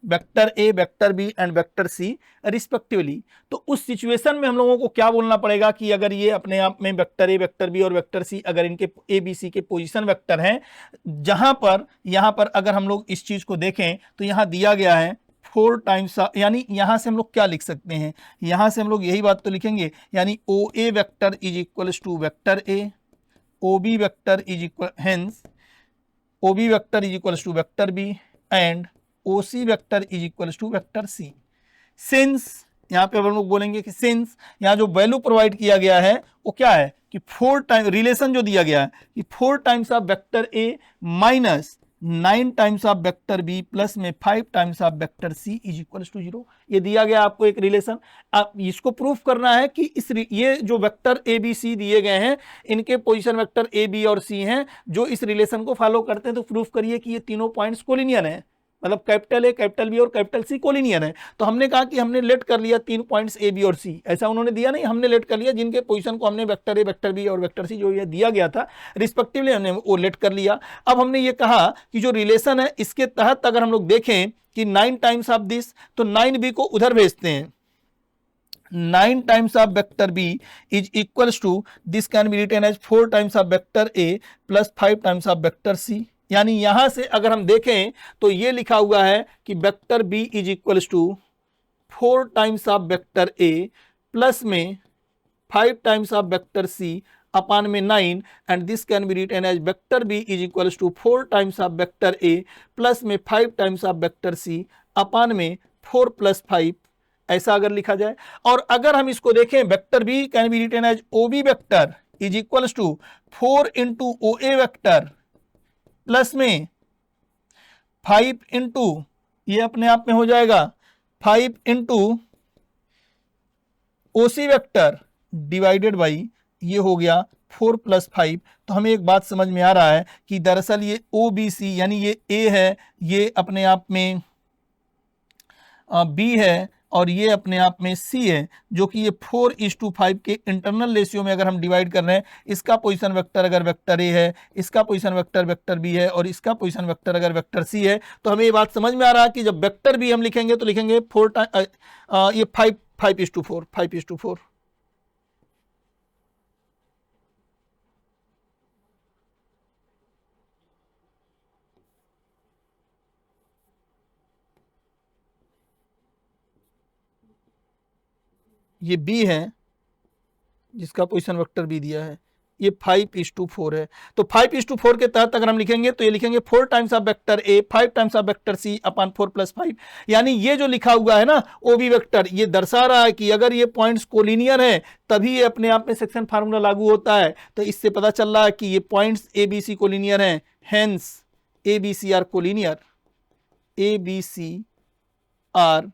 Vector A, vector B and vector C respectively. तो उस situation में हम लोगों को क्या बोलना पड़ेगा कि अगर ये अपने आप में वेक्टर ए, वेक्टर बी और वेक्टर सी अगर इनके ए बी सी के पोजीशन वेक्टर हैं, जहां पर यहां पर अगर हम लोग इस चीज को देखें तो यहां दिया गया है 4 टाइम्स, यानी यहां से हम लोग क्या लिख सकते हैं, यहां से हम लोग यही बात तो लिखेंगे, यानी O A vector is equals to vector A, O B vector is equal, hence O B vector is equals to vector B and O C vector is equals to vector C. Since यहाँ पे हम लोग बोलेंगे कि since यहाँ जो value provide किया गया है वो क्या है कि 4 टाइम रिलेशन जो दिया गया है कि 4 times of vector A minus 9 times of vector B plus में 5 times of vector C is equals to 0। ये दिया गया आपको एक रिलेशन, आप इसको प्रूफ करना है कि ये जो वेक्टर ए बी सी दिए गए हैं इनके पोजीशन वेक्टर ए बी और सी हैं जो इस रिलेशन को फॉलो करते हैं। तो प्रूफ करिए कि ये तीनों पॉइंट्स कोलिनियर हैं, मतलब कैपिटल ए, कैपिटल बी और कैपिटल सी कोलिनियर है। तो हमने कहा कि हमने लेट कर लिया 3 पॉइंट्स ए बी और सी, ऐसा उन्होंने दिया नहीं, हमने लेट कर लिया जिनके पोजीशन को हमने वेक्टर ए, वेक्टर बी और वेक्टर सी जो ये दिया गया था रिस्पेक्टिवली हमने वो लेट कर लिया। अब हमने ये कहा कि जो रिलेशन है इसके तहत अगर हम लोग देखें कि 9 टाइम्स ऑफ दिस, तो 9 बी को उधर भेजते हैं, 9 times of vector B is equals to this can be written as 4 times of vector A plus 5 times of vector C. यानी यहां से अगर हम देखें तो ये लिखा हुआ है कि vector B is equals to 4 times of vector A plus में 5 times of vector C upon में 9 and this can be written as vector B is equals to 4 times of vector A plus में 5 times of vector C upon में 4 plus 5, ऐसा अगर लिखा जाए। और अगर हम इसको देखें vector B can be written as O B vector is equals to 4 into O A vector plus में 5 इंटू, ये अपने आप में हो जाएगा 5 into O C vector divided by ये हो गया 4 प्लस 5। तो हमें एक बात समझ में आ रहा है कि दरअसल ये ओ बी सी यानी ये ए है, ये अपने आप में बी है और ये अपने आप में सी है, जो कि ये 4:5 के इंटरनल रेशियो में अगर हम डिवाइड कर रहे हैं, इसका पोजीशन वेक्टर अगर वेक्टर ए है, इसका पोजीशन वेक्टर वेक्टर बी है और इसका पोजीशन वेक्टर अगर वेक्टर सी है, तो हमें ये बात समझ में आ रहा है कि जब वेक्टर बी हम लिखेंगे तो लिखेंगे 4 टाइम ये 5:4 ये बी है जिसका पोजीशन वेक्टर बी दिया है, ये 5:4 है। तो 5:4 के तहत अगर हम लिखेंगे तो ये लिखेंगे 4 times of vector A 5 times of vector C upon 4 plus 5। यानी ये जो लिखा हुआ है ना ओ बी वेक्टर, ये दर्शा रहा है कि अगर ये पॉइंट्स कोलिनियर है तभी ये अपने आप में सेक्शन फार्मूला लागू होता है। तो इससे पता चल रहा है कि ये points A B C collinear हैं, hence A B C are collinear, A B C are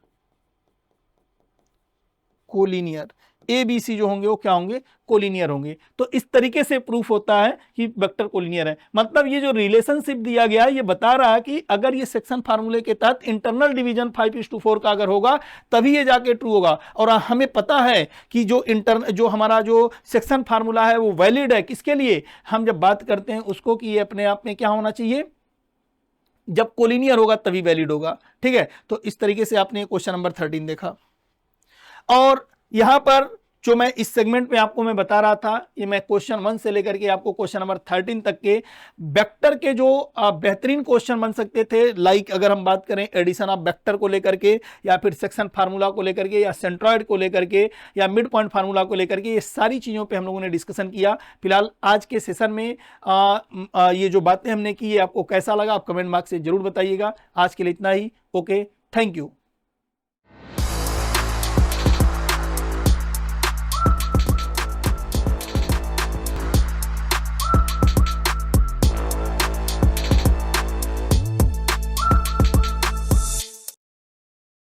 collinear. A B C जो होंगे वो क्या होंगे, कोलिनियर होंगे। तो इस तरीके से प्रूफ होता है कि वेक्टर कोलिनियर है। मतलब ये जो रिलेशनशिप दिया गया है ये बता रहा है कि अगर ये सेक्शन फार्मूले के तहत इंटरनल डिवीजन 5:4 का अगर होगा तभी ये जाके ट्रू होगा। और हमें पता है कि जो हमारा जो सेक्शन फार्मूला है वो वैलिड है किसके लिए, हम जब बात करते हैं उसको कि ये अपने आप में क्या होना चाहिए, जब कोलिनियर होगा तभी वैलिड होगा। ठीक है, तो इस तरीके से आपने क्वेश्चन नंबर 13 देखा। और यहां पर जो मैं इस सेगमेंट में आपको मैं बता रहा था, ये मैं क्वेश्चन 1 से लेकर के आपको क्वेश्चन नंबर 13 तक के वेक्टर के जो बेहतरीन क्वेश्चन बन सकते थे, लाइक अगर हम बात करें एडिशन ऑफ वेक्टर को लेकर के, या फिर सेक्शन फार्मूला को लेकर के, या सेंट्रॉइड को लेकर के, या मिड पॉइंट फार्मूला को लेकर के, ये सारी चीजों पे हम लोगों ने डिस्कशन किया। फिलहाल आज के सेशन में ये जो बातें हमने की आपको कैसा लगा, आप कमेंट बॉक्स से जरूर बताइएगा। आज के लिए इतना ही। Okay, thank you.